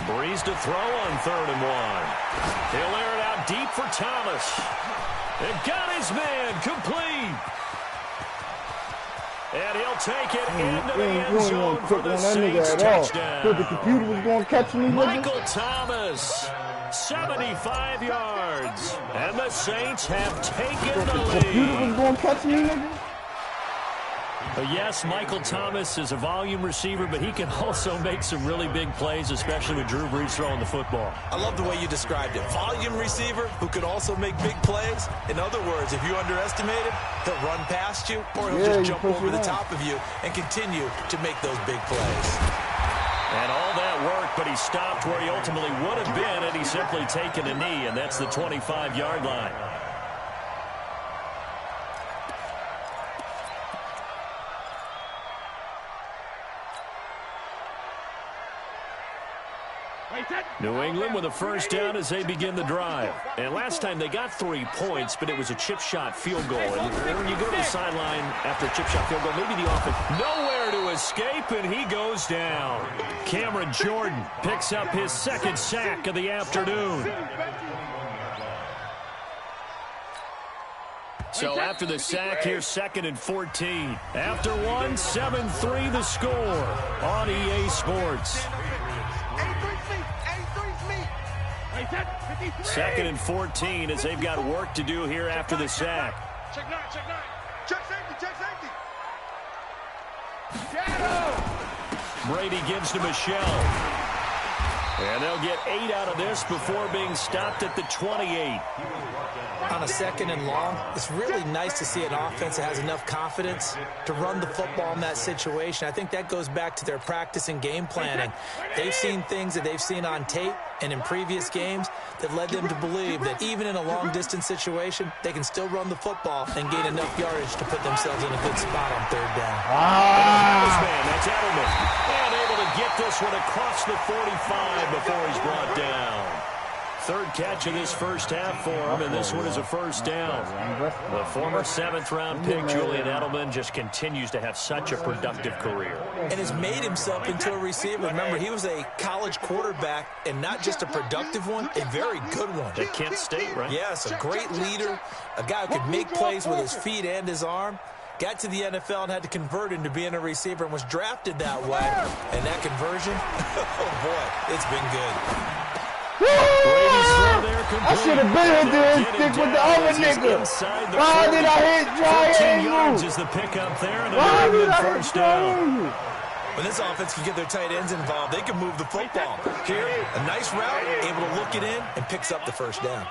Breeze to throw on 3rd and 1. He'll air it out deep for Thomas. And got his man complete. And he'll take it into the end zone for the Saints touchdown. The computer was going to catch me. Michael Thomas, 75 yards. And the Saints have taken the lead. The computer was going to catch me, nigga? Yes, Michael Thomas is a volume receiver, but he can also make some really big plays, especially with Drew Brees throwing the football. I love the way you described it. Volume receiver who can also make big plays. In other words, if you underestimate him, he'll run past you, or he'll just jump over the top of you and continue to make those big plays. And all that work, but he stopped where he ultimately would have been, and he's simply taken a knee, and that's the 25-yard line. New England with a first down as they begin the drive. And last time they got 3 points, but it was a chip shot field goal. And when you go to the sideline after a chip shot field goal, maybe the offense nowhere to escape, and he goes down. Cameron Jordan picks up his second sack of the afternoon. So after the sack, here's 2nd and 14. After one, 7-3 the score on EA Sports. 2nd and 14 as they've got work to do here after the sack. Check 9, check 9. Check safety, check safety. Brady gives to Michelle. And they'll get 8 out of this before being stopped at the 28. On a 2nd and long, it's really nice to see an offense that has enough confidence to run the football in that situation. I think that goes back to their practice and game planning. They've seen things that they've seen on tape and in previous games that led them to believe that even in a long-distance situation, they can still run the football and gain enough yardage to put themselves in a good spot on 3rd down. That's Edelman. And able to get this one across the 45 before he's brought down. 3rd catch of this first half for him, and this one is a first down. The former 7th-round pick, Julian Edelman, just continues to have such a productive career. And has made himself into a receiver. Remember, he was a college quarterback, and not just a productive one, a very good one. At Kent State, right? Yes, a great leader, a guy who could make plays with his feet and his arm. Got to the NFL and had to convert into being a receiver and was drafted that way. And that conversion, oh boy, it's been good. I should have been there and stick with the other nigga. Why did I hit triangle? Yards is the pickup there, and a good first down. When this offense can get their tight ends involved, they can move the football. Here, a nice route, able to look it in, and picks up the first down.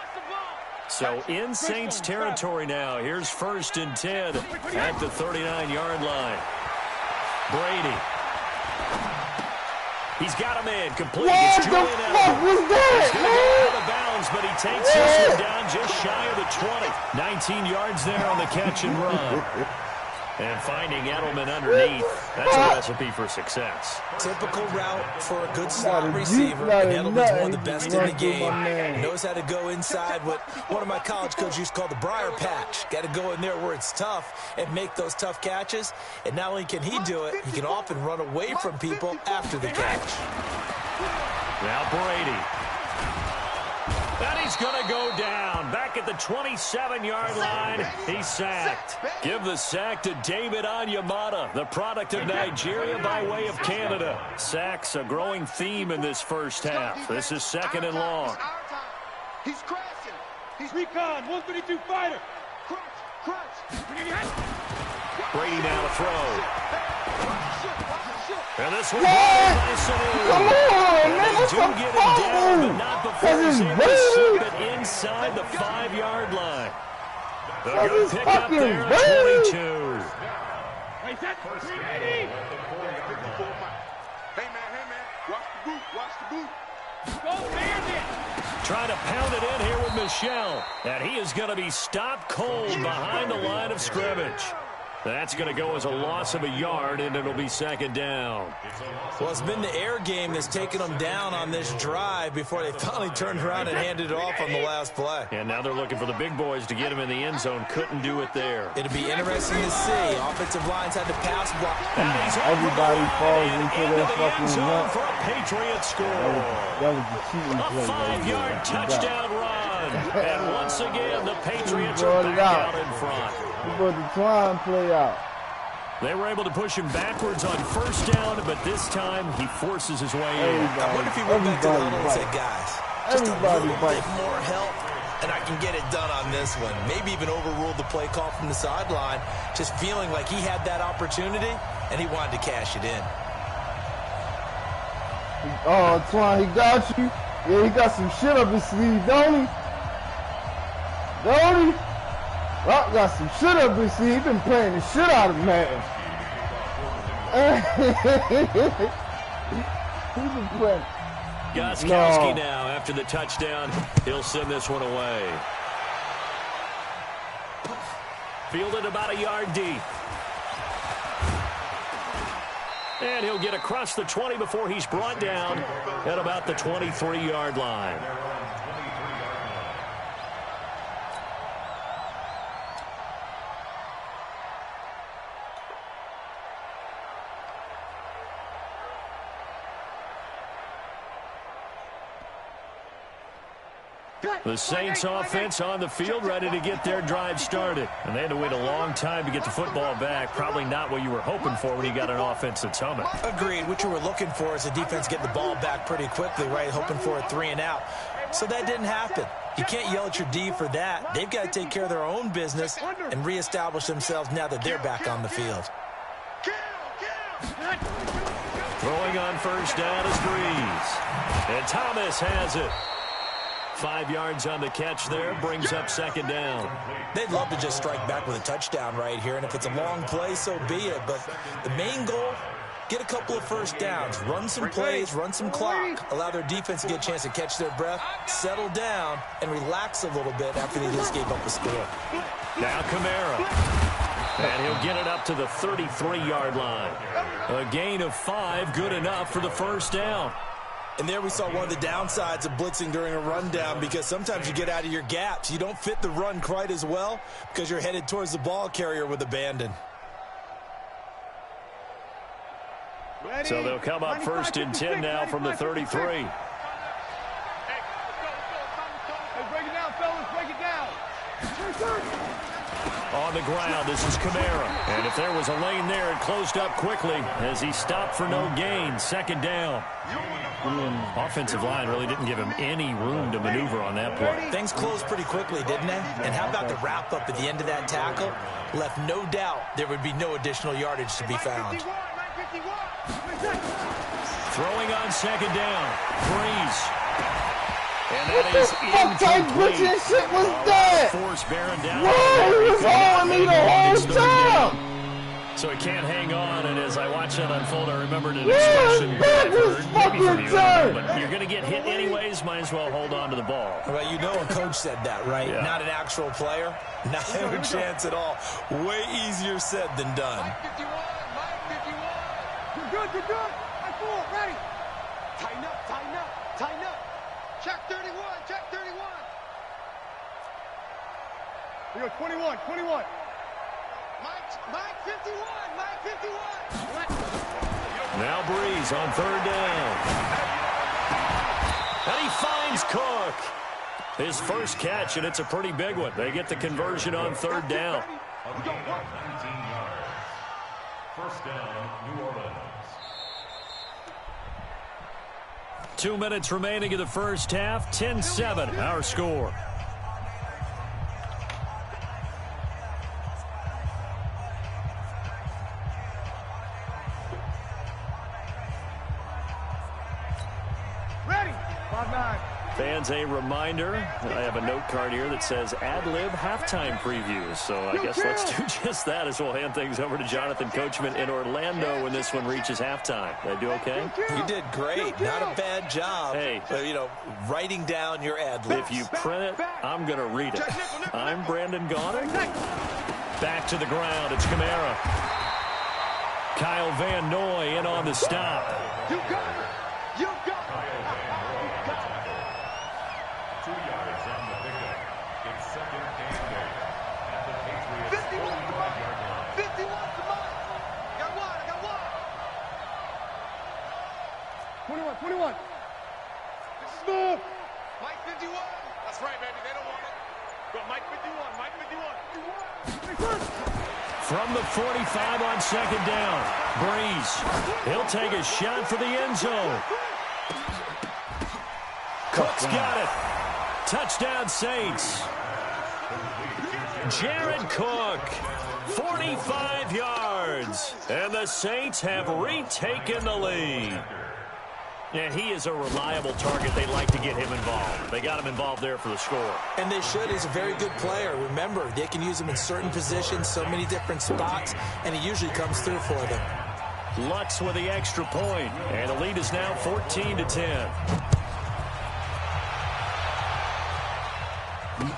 So in Saints territory now. Here's 1st and 10 at the 39-yard line. Brady. He's got him in. Complete. What it's the fuck was that, man? Out of bounds, but he takes this one down just shy of the 20. 19 yards there on the catch and run. And finding Edelman underneath, that's a recipe for success. Typical route for a good slot receiver. And Edelman's one of the best in the game. Knows how to go inside what one of my college coaches used to call the briar patch. Got to go in there where it's tough and make those tough catches. And not only can he do it, he can often run away from people after the catch. Now Brady. And he's going to go down. Back at the 27-yard line, he's sacked. Give the sack to David Onyemata, the product of Nigeria by way of Canada. Sacks a growing theme in this first half. This is 2nd and long. He's crashing. He's recon, 132 fighter. Crunch. Brady now to throw. And this one Come on, man. What's do get him down, but not before he's able to slip it inside the 5-yard line. The good pick up there at 22. Hey, man. Watch the boot. Go Bandit! Trying to pound it in here with Michelle. And he is going to be stopped cold behind the line of scrimmage. That's going to go as a loss of a yard, and it'll be 2nd down. Well, it's been the air game that's taken them down on this drive before they finally turned around and handed it off on the last play. And now they're looking for the big boys to get him in the end zone. Couldn't do it there. It'll be interesting to see. Offensive lines had to pass block. Everybody falls into their fucking run. For a Patriot score. That was the cheating play. A 5-yard touchdown run. And once again, the Patriots are back out in front. He brought the twine play out. They were able to push him backwards on first down, but this time he forces his way in. I wonder if he went back to the huddle and said, guys, just a little bit more help, and I can get it done on this one. Maybe even overruled the play call from the sideline, just feeling like he had that opportunity, and he wanted to cash it in. Oh, Twine, he got you. Yeah, he got some shit up his sleeve, don't he? Don't he? Rock got some shit up his sleeve. He been playing the shit out of man. He's been playing. Gostkowski now after the touchdown. He'll send this one away. Fielded about a yard deep. And he'll get across the 20 before he's brought down at about the 23-yard line. The Saints offense on the field, ready to get their drive started. And they had to wait a long time to get the football back. Probably not what you were hoping for when you got an offense that's humming. Agreed. What you were looking for is the defense getting the ball back pretty quickly, right? Hoping for a 3-and-out. So that didn't happen. You can't yell at your D for that. They've got to take care of their own business and reestablish themselves now that they're back on the field. Throwing on first down is Breeze. And Thomas has it. 5 yards on the catch there, brings up second down. They'd love to just strike back with a touchdown right here, and if it's a long play, so be it. But the main goal, get a couple of first downs, run some plays, run some clock, allow their defense to get a chance to catch their breath, settle down, and relax a little bit after they just gave up a score. Now Kamara. And he'll get it up to the 33-yard line. A gain of 5, good enough for the first down. And there we saw one of the downsides of blitzing during a rundown, because sometimes you get out of your gaps. You don't fit the run quite as well because you're headed towards the ball carrier with abandon. So they'll come up first and 10 now from the 33. Hey, break it down, fellas. Break it down. On the ground, this is Kamara. And if there was a lane there, it closed up quickly as he stopped for no gain. Second down. Offensive line really didn't give him any room to maneuver on that play. Things closed pretty quickly, didn't they? And how about the wrap-up at the end of that tackle? Left no doubt there would be no additional yardage to be found. Throwing on second down. Breeze. And that is What type glitching shit was that? Force bearing down. Whoa, he was on me the whole time. So he can't hang on, and as I watch that unfold, I remembered an expression that I've was heard, maybe fucking from you, turn. but you're going to get hit anyways, might as well hold on to the ball. Well, you know a coach said that, right? Yeah. Not an actual player. Not a chance at all. Way easier said than done. Mike 51, Mike 51. You're good, you're good. Mike 4, ready. Tighten up, tighten up, tighten up. Check 31, check 31. We go 21, 21. Mike 51, Mike 51. Now Breeze on third down. And he finds Cook. His first catch, and it's a pretty big one. They get the conversion on third down. 19 yards. First down, New Orleans. 2 minutes remaining in the first half. 10-7, our score. Ready. 5-9. Fans, a reminder, I have a note card here that says ad-lib halftime previews. So I guess let's do just that as we'll hand things over to Jonathan Coachman in Orlando when this one reaches halftime. Did I do okay? You did great. Not a bad job. Hey. Writing down your ad-libs. If you print it, I'm going to read it. I'm Brandon Gaudin. Back to the ground. It's Kamara. Kyle Van Noy in on the stop. You got it. You got it. 2 yards on the pickup. It's second and 8 at the Patriots 45-yard line. 51 to Mike. I got one. 21. Smooth. Mike 51. That's right, baby. They don't want it. Go, Mike 51. Mike 51. From the 45 on second down. Breeze. He'll take a shot for the end zone. Cook's got it. Touchdown Saints. Jared Cook, 45 yards. And the Saints have retaken the lead. And he is a reliable target. They like to get him involved. They got him involved there for the score. And they should. He's a very good player. Remember, they can use him in certain positions, so many different spots, and he usually comes through for them. Lutz with the extra point. And the lead is now 14-10.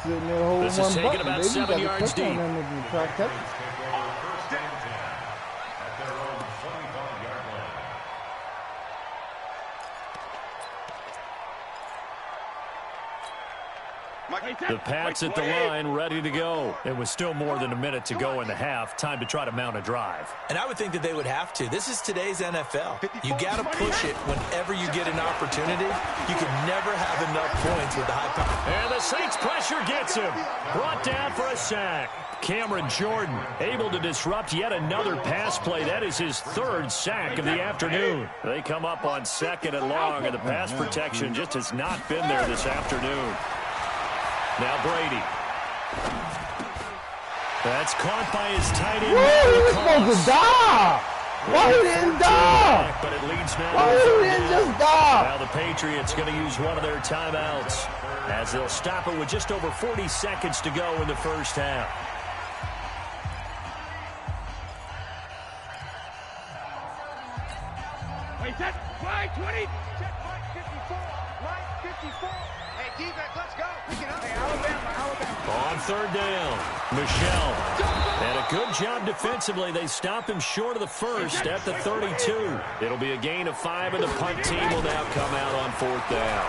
This is taking about 7 yards deep. First and 10 at their own 25-yard line. The Pats at the line, ready to go. It was still more than a minute to go in the half. Time to try to mount a drive. And I would think that they would have to. This is today's NFL. You got to push it whenever you get an opportunity. You can never have enough points with the high power. And the Saints pressure gets him. Brought down for a sack. Cameron Jordan able to disrupt yet another pass play. That is his third sack of the afternoon. They come up on 2nd and long, and the pass protection just has not been there this afternoon. Now Brady. That's caught by his tight end. Whoa, he was supposed to die. Why he didn't die? But it leads now. Why he didn't just die? Now the Patriots going to use one of their timeouts as they'll stop it with just over 40 seconds to go in the first half. Wait, that's flag 20. Check flag 54. Flag 54. Hey, defense, let's go. Pick it up. Hey, Alabama. On 3rd down, Michelle. And a good job defensively. They stop him short of the first at the 32. It'll be a gain of 5, and the punt team will now come out on 4th down.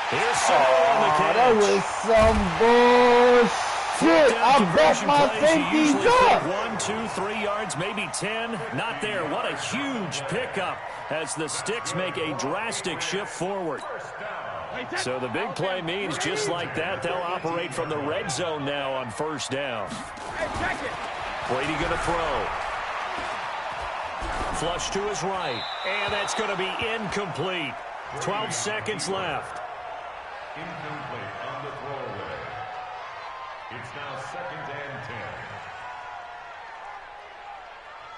Here's Sanu on the catch. That was some bullshit. I bet my safeties up. 1, 2, 3 yards, maybe 10. Not there. What a huge pickup as the Sticks make a drastic shift forward. So the big play means just like that, they'll operate from the red zone now on 1st down. Brady going to throw. Flush to his right. And that's going to be incomplete. 12 seconds left. Incomplete on the throwaway. It's now 2nd and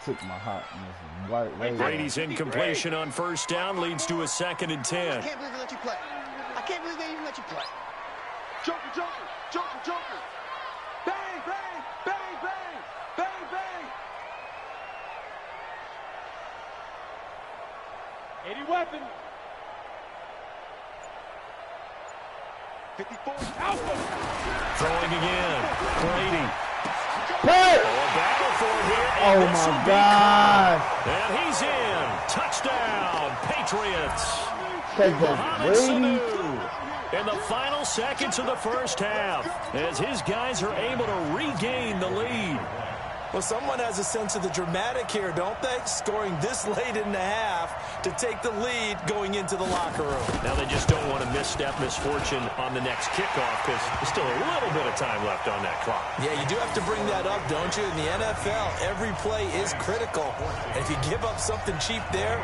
10. Took my hot white. Brady's incompletion on 1st down leads to a 2nd and 10. I can't believe they let you play. I can't believe they even let you play. Joker, Joker, Joker, Joker. Bang, bang, bang, bang, bang, bang. 80 weapon. 54. Alpha. Throwing again. Brady. Hey! Battle for it here. Oh my God! And he's in. Touchdown, Patriots. Mohamed Sanu in the final seconds of the first half as his guys are able to regain the lead. Well, someone has a sense of the dramatic here, don't they? Scoring this late in the half to take the lead going into the locker room. Now they just don't want to misstep misfortune on the next kickoff because there's still a little bit of time left on that clock. Yeah, you do have to bring that up, don't you? In the NFL, every play is critical. And if you give up something cheap there,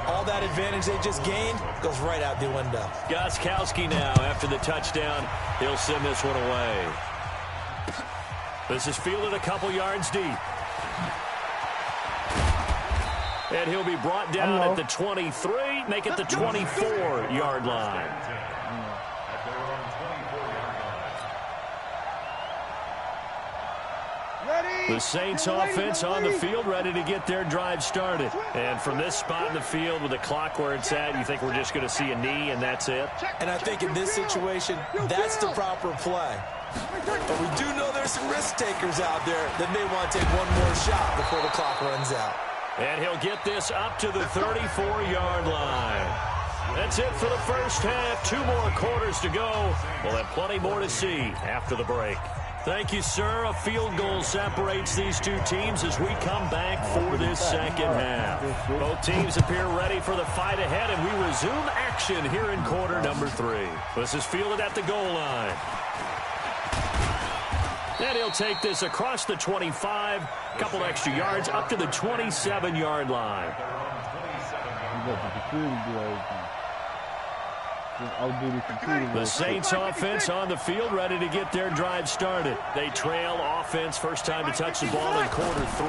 all that advantage they just gained goes right out the window. Gostkowski now, after the touchdown, he'll send this one away. This is fielded a couple yards deep. And he'll be brought down at the 23, make it the 24-yard line. The Saints offense on the field, ready to get their drive started. And from this spot in the field with the clock where it's at, you think we're just going to see a knee and that's it? And I think in this situation, that's the proper play. But we do know there's some risk takers out there that may want to take one more shot before the clock runs out. And he'll get this up to the 34-yard line. That's it for the first half. 2 more quarters to go. We'll have plenty more to see after the break. Thank you, sir. A field goal separates these two teams as we come back for this second half. Both teams appear ready for the fight ahead, and we resume action here in quarter number 3. This is fielded at the goal line. And he'll take this across the 25, a couple extra yards, up to the 27-yard line. The Saints offense on the field, ready to get their drive started. They trail offense, first time to touch the ball in quarter 3,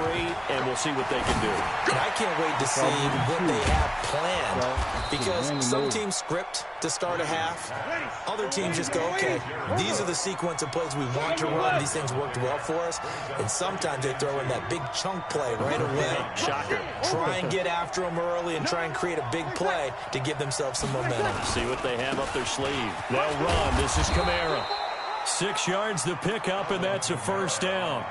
and we'll see what they can do. And I can't wait to see what they have planned, because some teams script to start a half. Other teams just go, okay, these are the sequence of plays we want to run. These things worked well for us. And sometimes they throw in that big chunk play right away. Shocker. Try and get after them early and try and create a big play to give themselves some momentum. See what they have up their sleeve. They'll run. This is Kamara. 6 yards to pick up, and that's a first down.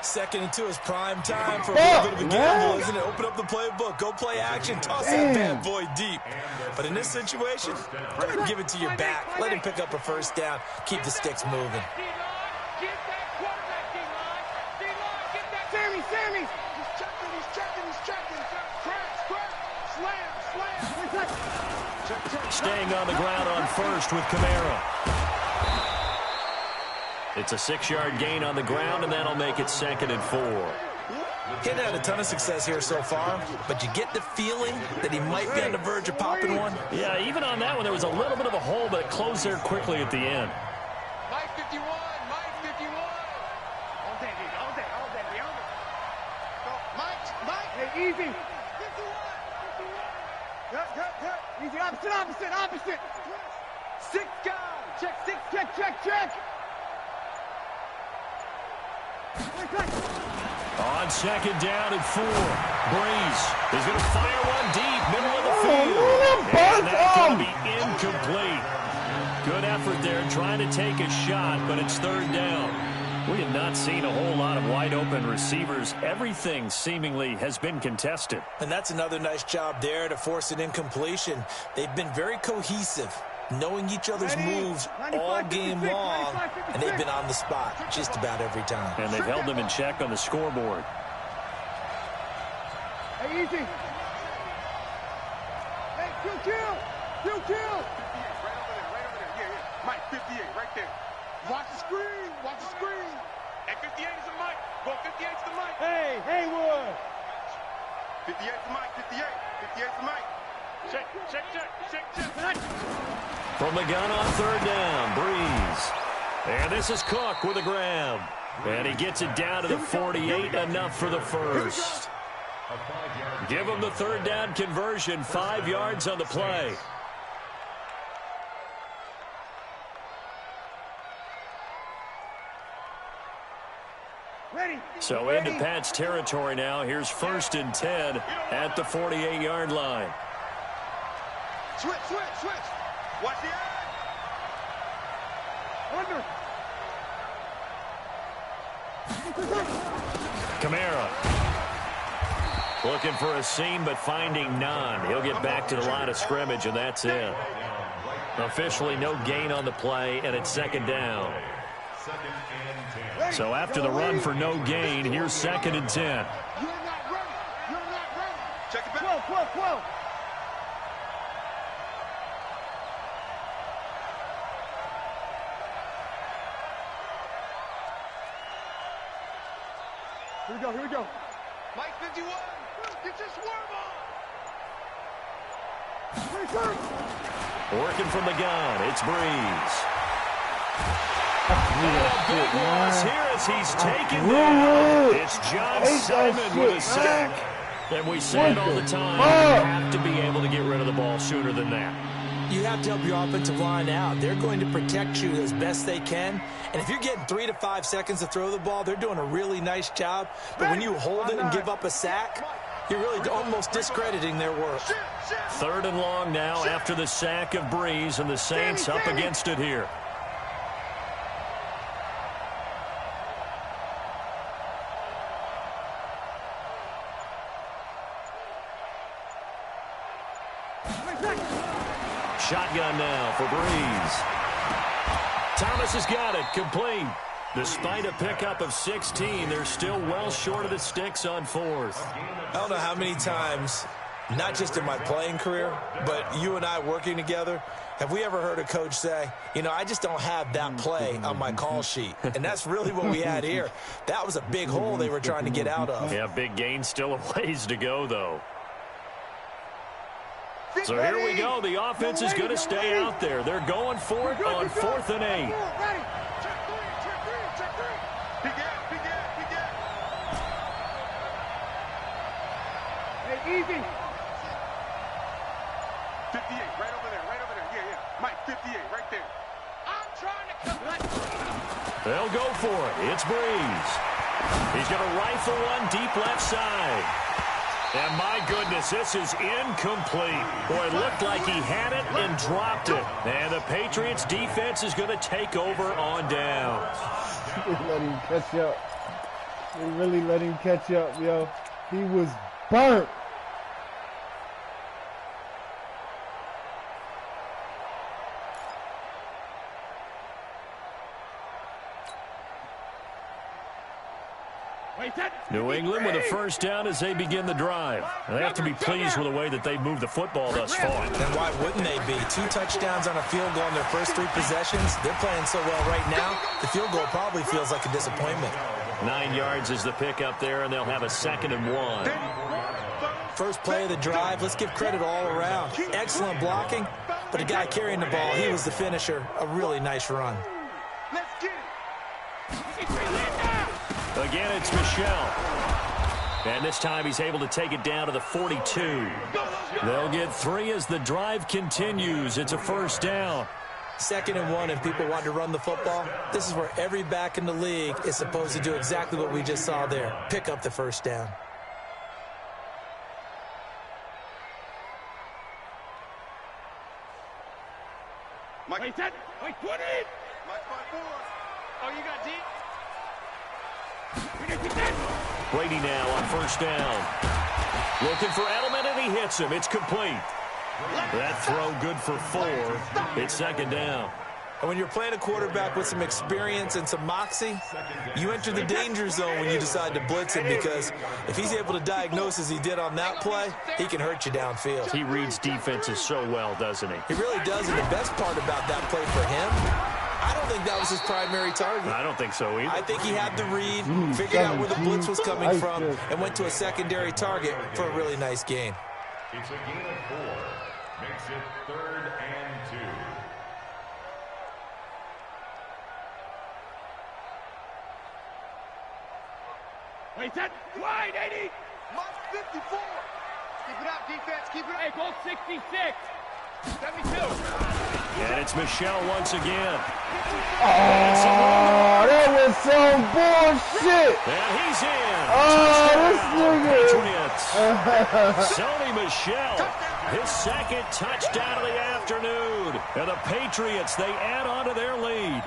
2nd and 2 is prime time for a little bit of a gamble, isn't it? Open up the playbook, go play action, toss that bad boy deep. But in this situation, go ahead and give it to your back. Let him pick up a first down. Keep the sticks moving. Sammy! He's checking. Crack. Slam. Staying on the ground on first with Kamara. It's a 6-yard gain on the ground, and that'll make it 2nd and 4. He hasn't had a ton of success here so far, but you get the feeling that he might be on the verge of popping one. Yeah, even on that one, there was a little bit of a hole, but it closed there quickly at the end. Mike 51. All day. Go, Mike. Hey, easy. 51. Good. Easy, opposite. 6 guys. Check. On 2nd down and 4, Breeze is going to fire one deep, middle of the field. And that's going to be incomplete. Good effort there, trying to take a shot, but it's 3rd down. We have not seen a whole lot of wide-open receivers. Everything seemingly has been contested. And that's another nice job there to force an incompletion. They've been very cohesive, knowing each other's moves all game long, and they've been on the spot just about every time. And they've held them in check on the scoreboard. Hey, easy. Hey, kill. Right over there. Yeah. Mike, 58, right there. Watch the screen. Hey, 58 is the Mike. Go 58 to the Mike. Hey, Haywood. 58 to Mike. 58 to Mike. Check. From the gun on 3rd down, Breeze. And this is Cook with a grab. And he gets it down to the 48, enough for the first. Give him the 3rd down conversion, 5 yards on the play. So into Pat's territory now. Here's 1st and 10 at the 48-yard line. Switch. Watch the eye. Under. Kamara. Looking for a seam, but finding none. He'll get back to the line of scrimmage, and that's it. Officially no gain on the play, and it's 2nd down. So after the run for no gain, here's 2nd and 10. You're not ready. Check it back. 12. Here we go. Mike 51. Get your swerve on. Working from the gun, it's Breeze. Here as he's taken down. It's John Simon with a sack. And we say it all the time, you have to be able to get rid of the ball sooner than that. You have to help your offensive line out. They're going to protect you as best they can. And if you're getting 3 to 5 seconds to throw the ball, they're doing a really nice job. But when you hold it and give up a sack, you're really almost discrediting their work. 3rd and long now after the sack of Breeze, and the Saints up against it here. Shotgun now for Breeze. Thomas has got it, complete. Despite a pickup of 16, they're still well short of the sticks on 4th. I don't know how many times, not just in my playing career, but you and I working together, have we ever heard a coach say, I just don't have that play on my call sheet. And that's really what we had here. That was a big hole they were trying to get out of. Yeah, big gain, still a ways to go, though. So here we go. The offense is going to stay out there. They're going for it on 4th and 8. Hey, easy. 58, right over there. Yeah. Mike, 58, right there. I'm trying to come. They'll go for it. It's Breeze. He's going to rifle one deep left side. And my goodness, this is incomplete. Boy, it looked like he had it and dropped it. And the Patriots defense is going to take over on downs. Let him catch up. They really let him catch up, yo. He was burnt. New England with a first down as they begin the drive. And they have to be pleased with the way that they've moved the football thus far. And why wouldn't they be? 2 touchdowns on a field goal in their first 3 possessions. They're playing so well right now, the field goal probably feels like a disappointment. 9 yards is the pickup there, and they'll have a 2nd and 1. First play of the drive, let's give credit all around. Excellent blocking, but the guy carrying the ball, he was the finisher. A really nice run. Let's get it. Again, it's Michel. And this time he's able to take it down to the 42. They'll get 3 as the drive continues. It's a first down. 2nd and 1, and people want to run the football. This is where every back in the league is supposed to do exactly what we just saw there. Pick up the first down. Mike, set. Mike, 20. Mike, 5-4. Oh, you got deep? Brady now on first down. Looking for Edelman, and he hits him. It's complete. That throw good for 4. It's 2nd down. And when you're playing a quarterback with some experience and some moxie, you enter the danger zone when you decide to blitz him, because if he's able to diagnose as he did on that play, he can hurt you downfield. He reads defenses so well, doesn't he? He really does, and the best part about that play for him, I don't think that was his primary target. I don't think so either. I think he had the read, figured out where the blitz was coming from, and went to a secondary target for a really nice gain. It's a gain of 4. Makes it 3rd and 2. Wait, that wide, 80. Mike, 54. Keep it up, defense. Keep it up. Hey, goal 66. 72. And it's Michel once again. Oh, that was some bullshit. And he's in. Oh, Patriots. Sony Michel, his 2nd touchdown of the afternoon. And the Patriots, they add on to their lead.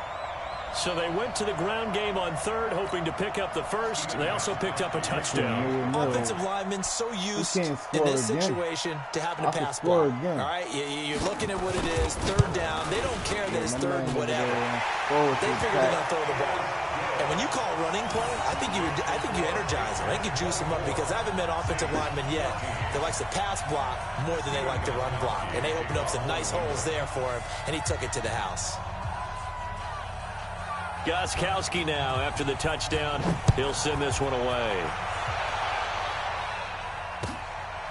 So they went to the ground game on 3rd, hoping to pick up the 1st. They also picked up a touchdown. Offensive linemen so used in this situation to having a pass block. All right, you're looking at what it is, 3rd down. They don't care that it's 3rd and whatever. They figure they're going to throw the ball. And when you call a running play, I think you energize them. I think you juice them up, because I haven't met offensive linemen yet that likes to pass block more than they like to run block. And they opened up some nice holes there for him, and he took it to the house. Gostkowski now, after the touchdown, he'll send this one away.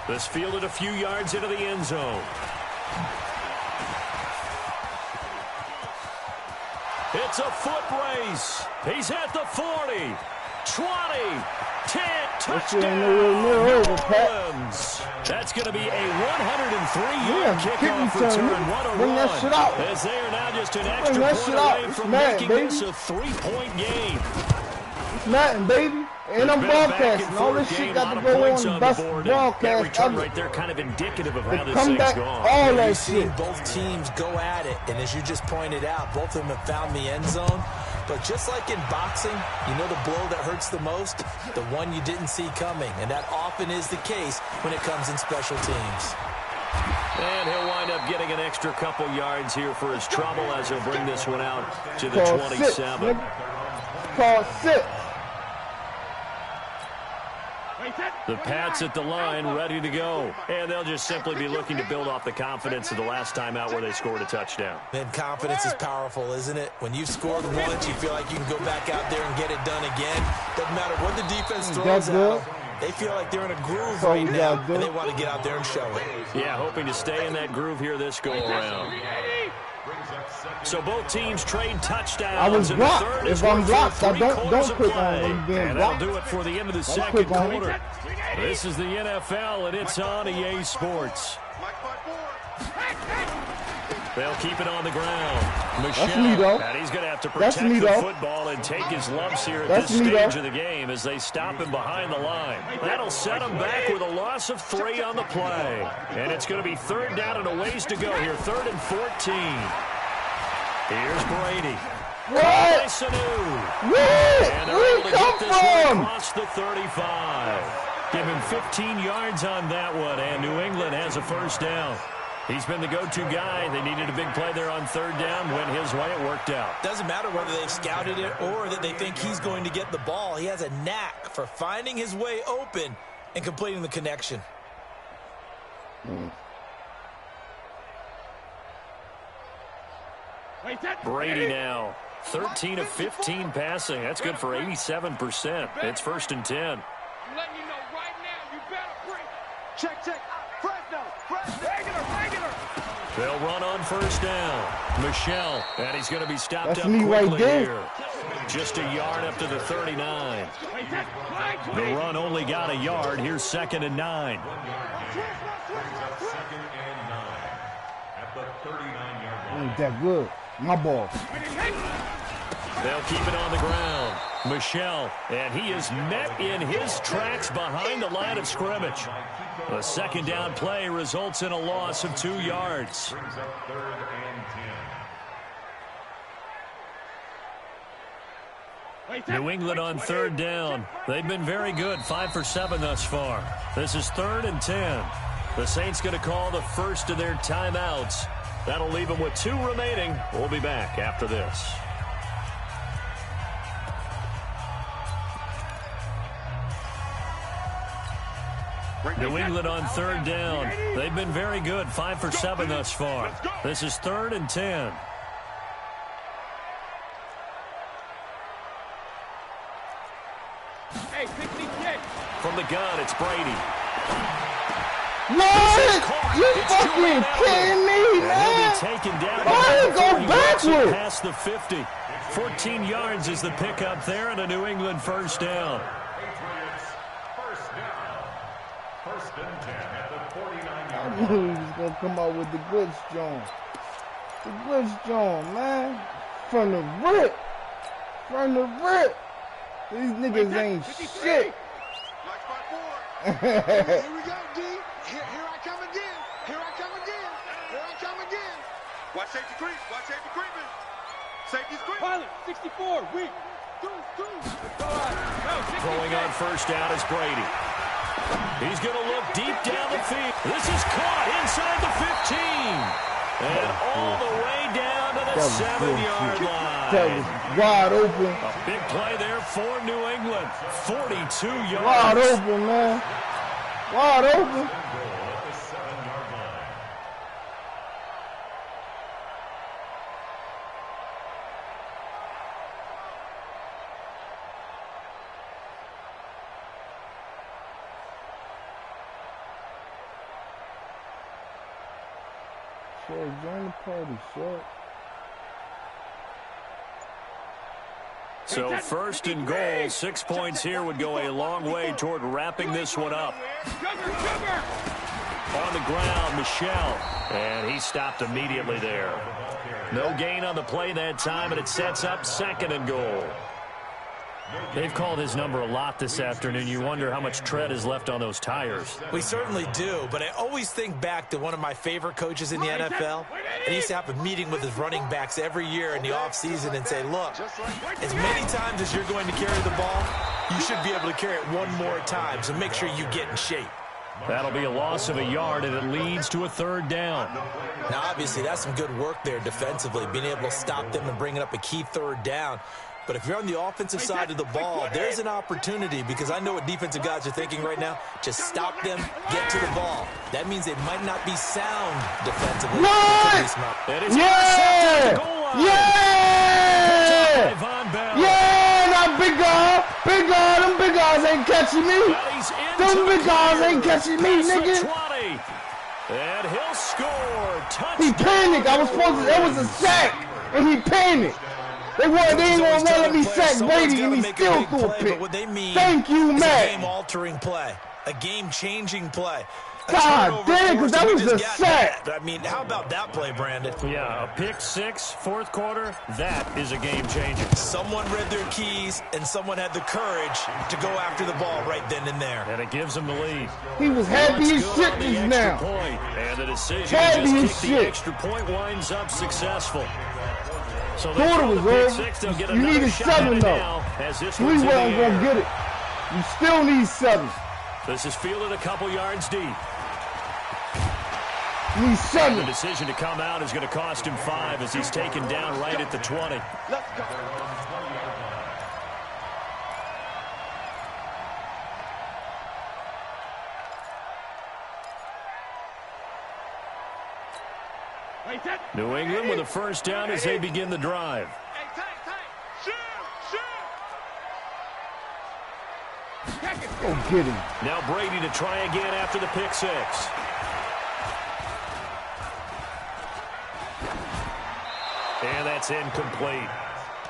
This fielded a few yards into the end zone. It's a foot race. He's at the 40, 20, 10, touchdown, New Orleans. That's going to be a 103-yard kickoff return. What a run. As they are now just an extra point away from making this a 3-point game. It's Madden, baby. And I'm broadcasting. All this shit got to go on the best broadcast ever. Right there, kind of indicative of how this thing's gone. All that You've seen shit. both teams go at it, and as you just pointed out, both of them have found the end zone. But just like in boxing, you know the blow that hurts the most? The one you didn't see coming, and that often is the case when it comes in special teams. And he'll wind up getting an extra couple yards here for his trouble as he'll bring this one out to the 27. Call 6. The Pats at the line, ready to go. And they'll just simply be looking to build off the confidence of the last time out where they scored a touchdown. And confidence is powerful, isn't it? When you've scored once, you feel like you can go back out there and get it done again. Doesn't matter what the defense throws at them. They feel like they're in a groove right now, and they want to get out there and show it. Yeah, hoping to stay in that groove here this go-around. So both teams trade touchdowns. I was blocked. If I'm blocked, I don't click on when you're being and blocked. that'll do it for the end of the second quarter. This is the NFL, and it's on EA Sports. They'll keep it on the ground. Michel, and he's going to have to protect the football and take his lumps here at this stage of the game as they stop him behind the line. That'll set him back with a loss of 3 on the play. And it's going to be 3rd down and a ways to go here, 3rd and 14. Here's Brady. What? Sanu. Where? And they're Where able it to come get this one from? across the 35. Give him 15 yards on that one, and New England has a first down. He's been the go-to guy. They needed a big play there on third down. Went his way. It worked out. Doesn't matter whether they've scouted it or that they think he's going to get the ball. He has a knack for finding his way open and completing the connection. Brady now, 13 of 15 passing. That's good for 87%. It's 1st and 10. I'm letting you know right now, you better bring. Check. Fresno. Regular. They'll run on first down. Michelle, and he's going to be stopped That's up me quickly right there. here. Just a yard up to the 39. The run only got a yard. Here's 2nd and 9. Ain't that good. My ball. They'll keep it on the ground. Michelle, and he is met in his tracks behind the line of scrimmage. A 2nd down play results in a loss of 2 yards. New England on 3rd down. They've been very good, 5 for 7 thus far. This is 3rd and 10. The Saints going to call the first of their timeouts. That'll leave them with 2 remaining. We'll be back after this. New England on 3rd down. They've been very good, 5 for 7 thus far. This is 3rd and 10. Hey, pick me kick. From the gun, it's Brady. What? You fucking kidding me, And he'll man? be taken down. Why you before go he makes it backward? past the 50. 14 yards is the pickup there, and a New England first down. I knew he was gonna come out with the glitch Jones. The glitch Jones, man. From the rip. These niggas ain't shit. Black spot 4. Here we go, D. Here I come again. Watch safety creep. Creeping. Safety's creeping. Pilot, 64, weak. Throwing on first down is Brady. He's going to look deep down the field. This is caught inside the 15. And all the way down to the 7-yard line. That was wide open. A big play there for New England. 42 yards. Wide open, man. Wide open. Join the party, short. So 1st and goal, 6 points here would go a long way toward wrapping this one up. On the ground, Michelle, and he stopped immediately there. No gain on the play that time, and it sets up 2nd and goal. They've called his number a lot this afternoon. You wonder how much tread is left on those tires. We certainly do, but I always think back to one of my favorite coaches in the NFL. And he used to have a meeting with his running backs every year in the offseason and say, look, as many times as you're going to carry the ball, you should be able to carry it one more time, so make sure you get in shape. That'll be a loss of a yard, and it leads to a 3rd down. Now, obviously, that's some good work there defensively, being able to stop them and bringing up a key 3rd down. But if you're on the offensive side of the ball, there's an opportunity, because I know what defensive guys are thinking right now. Just stop them, get to the ball. That means they might not be sound defensively. What? Yeah! Now big guy, them big guys ain't catching me. Them big guys ain't catching me, nigga. And he'll score. Touchdown. He panicked. I was supposed to, that was a sack, and he panicked. They ain't gonna let me sack Brady, and he still threw a pick. Thank you, Matt. A game-altering play, a game-changing play. God damn, because that was a sack. I mean, how about that play, Brandon? Yeah, a pick 6, 4th quarter. That is a game changer. Someone read their keys, and someone had the courage to go after the ball right then and there. And it gives them the lead. He was happy as shit just now. And the decision Happy to as just kick shit. the extra point winds up successful. So thought it was over. You needed 7 though. 3 wasn't gonna get it. You still need 7. This is fielded a couple yards deep. You need 7. The decision to come out is going to cost him 5 as he's taken down right at the 20. Let's go. New England with a first down as they begin the drive. Go get him. Now Brady to try again after the pick 6. And that's incomplete.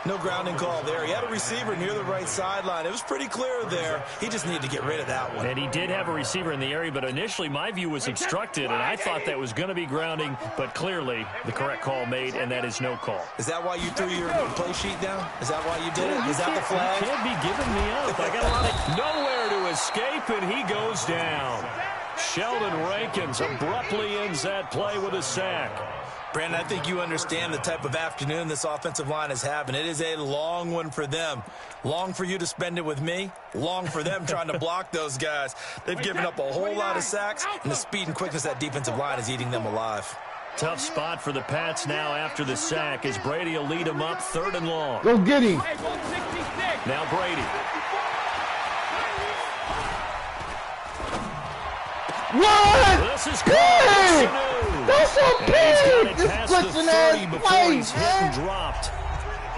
No grounding call there. He had a receiver near the right sideline. It was pretty clear there. He just needed to get rid of that one. And he did have a receiver in the area, but initially my view was obstructed, and I thought that was going to be grounding, but clearly the correct call made, and that is no call. Is that why you threw your play sheet down? Is that why you did it? Is that the flag? You can't be giving me up. I got a lot of nowhere to escape, and he goes down. Sheldon Rankins abruptly ends that play with a sack. Brandon, I think you understand the type of afternoon this offensive line is having. It is a long one for them. Long for you to spend it with me. Long for them trying to block those guys. They've given up a whole lot of sacks, and the speed and quickness of that defensive line is eating them alive. Tough spot for the Pats now after the sack as Brady will lead them up 3rd and long. Go get him. Now Brady. What? This is caught. That's so big! This glitching ass before he's hit and dropped.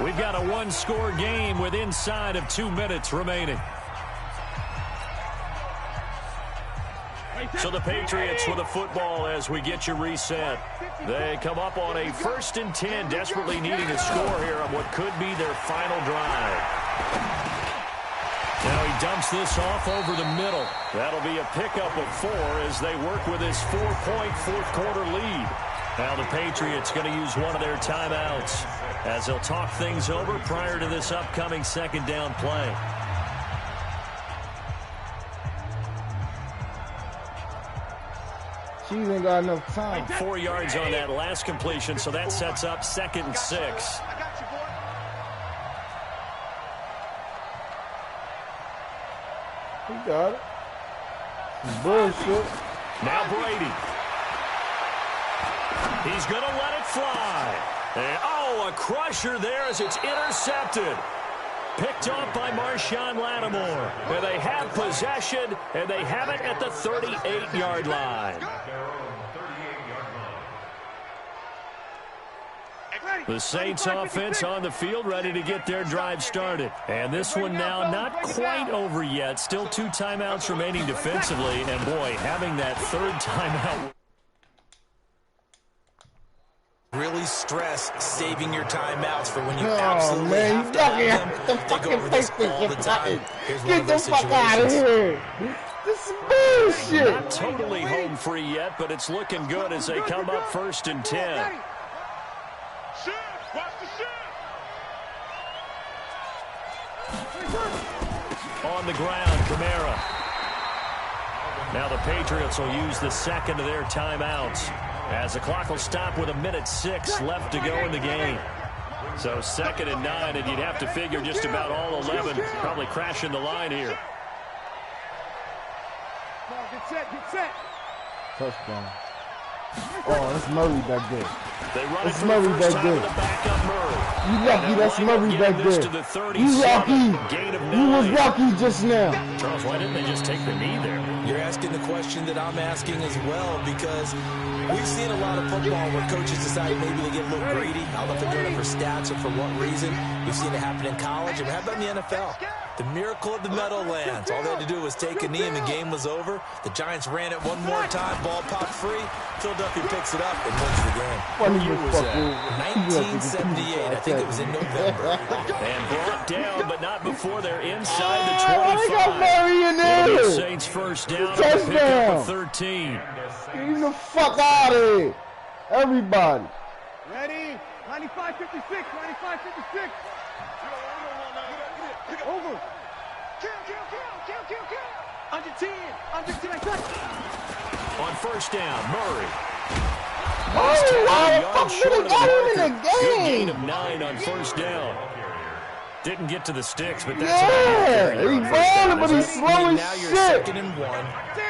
We've got a 1-score game with inside of 2 minutes remaining. So the Patriots with a football as we get you reset. They come up on a 1st and 10, desperately needing a score here on what could be their final drive. Now he dumps this off over the middle. That'll be a pickup of 4 as they work with this 4-point fourth-quarter lead. Now the Patriots going to use one of their timeouts as they'll talk things over prior to this upcoming 2nd down play. She ain't got enough time. 4 yards on that last completion, so that sets up 2nd and 6. He got it. Bullshit. Now Brady. He's going to let it fly. And, oh, a crusher there as it's intercepted. Picked off by Marshawn Lattimore. And they have possession, and they have it at the 38-yard line. The Saints offense on the field ready to get their drive started. And this one now not quite over yet. Still 2 timeouts remaining defensively. And, boy, having that 3rd timeout. Really stress saving your timeouts for when you absolutely have to have them. They go over this all the time. Here's one of those situations. Get the fuck out of here. This is bullshit. Not totally home free yet, but it's looking good as they come up 1st and 10. On the ground, Kamara. Now the Patriots will use the 2nd of their timeouts as the clock will stop with 1:06 left to go in the game. So 2nd and 9, and you'd have to figure just about all 11 probably crashing the line here. Get set, get set. Touchdown. Oh, that's Murray back there. They run that's Murray back there. You lucky, that's Murray back there. You lucky. You was lucky just now. Charles, why didn't they just take the knee there? You're asking the question that I'm asking as well, because we've seen a lot of football where coaches decide maybe they get a little greedy. I don't know if they're doing it for stats or for what reason. We've seen it happen in college, and how about in the NFL? The miracle of the Meadowlands. All they had to do was take a knee, and the game was over. The Giants ran it one more time. Ball popped free. Philadelphia picks it up and wins the game. What year was that? 1978. I think it was in November. And brought down, but not before they're inside the 25. They got Murray in there. The Saints first down. Pick up a 13. Get the fuck out of here. Everybody. Ready? 95-56, 95-56. Over. Kill. Under 10, On first down, Murray. Why the fuck did they got him in the Good gain game. of 9 on first down. Didn't get to the sticks, but that's Yeah, he balling, but he's slow as Now you're shit. 2nd and 1.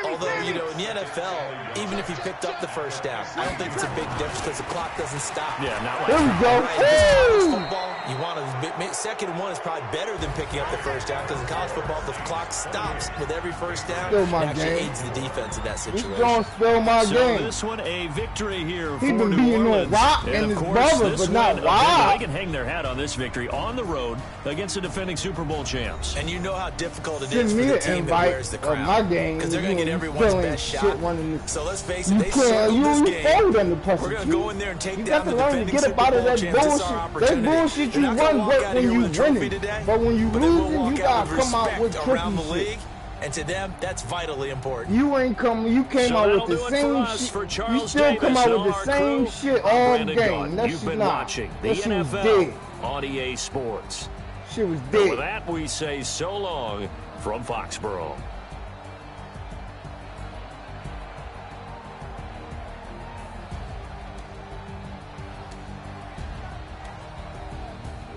Although, you know, in the NFL, even if he picked up the first down, I don't think it's a big difference because the clock doesn't stop. Yeah, not like Here we go. Right, this is college Woo! football. You want to 2nd and 1 is probably better than picking up the first down because in college football, the clock stops with every first down. Still my It actually game. aids the defense in that He's situation. gonna spill my So game. this one a victory here He for been New beating on Orleans. Rock and of his course, brother, this but not win, Rock. they can hang their hat on this victory on the road against the defending Super Bowl champs. And you know how difficult it Send is for me the an team that invite wears the of crown. my game. Because they're going to get You everyone's feeling best shit shot. running this. So let's face it, You they can't, circled this you game. fold under pressure. We're going to go in there and take You down got to the learn to defending get Super up out Bowl of that champs. This is our bullshit. That opportunity. bullshit They're you not gonna won walk great out when here you with a trophy winning. today, But when you but they will losing, walk you out got to with come out with respect around the tricky shit. league. And to them, that's vitally important. You ain't come. You came So out that'll with do the it for same us. shit. For You Charles still come Davis out and with the our same crew, shit I'm all Brandon game. Gaudin. That You've shit been not. watching the That shit was NFL dead. on EA Sports. Shit was And dead. with that, we say so long from Foxborough.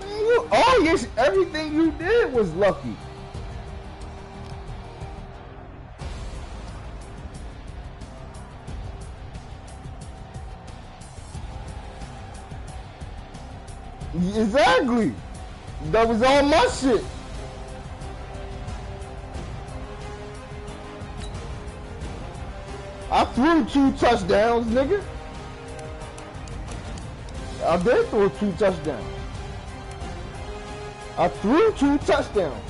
Man, everything you did was lucky. Exactly. That was all my shit. I threw 2 touchdowns, nigga. I did throw 2 touchdowns. I threw 2 touchdowns.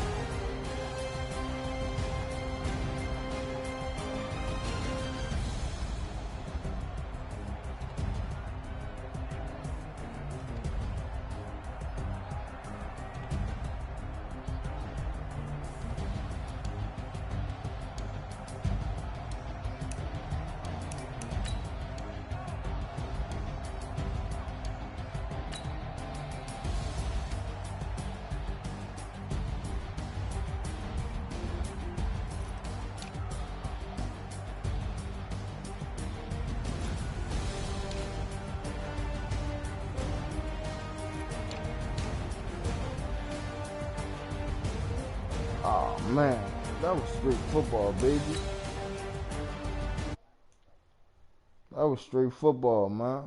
Oh man, that was straight football, baby. That was straight football, man.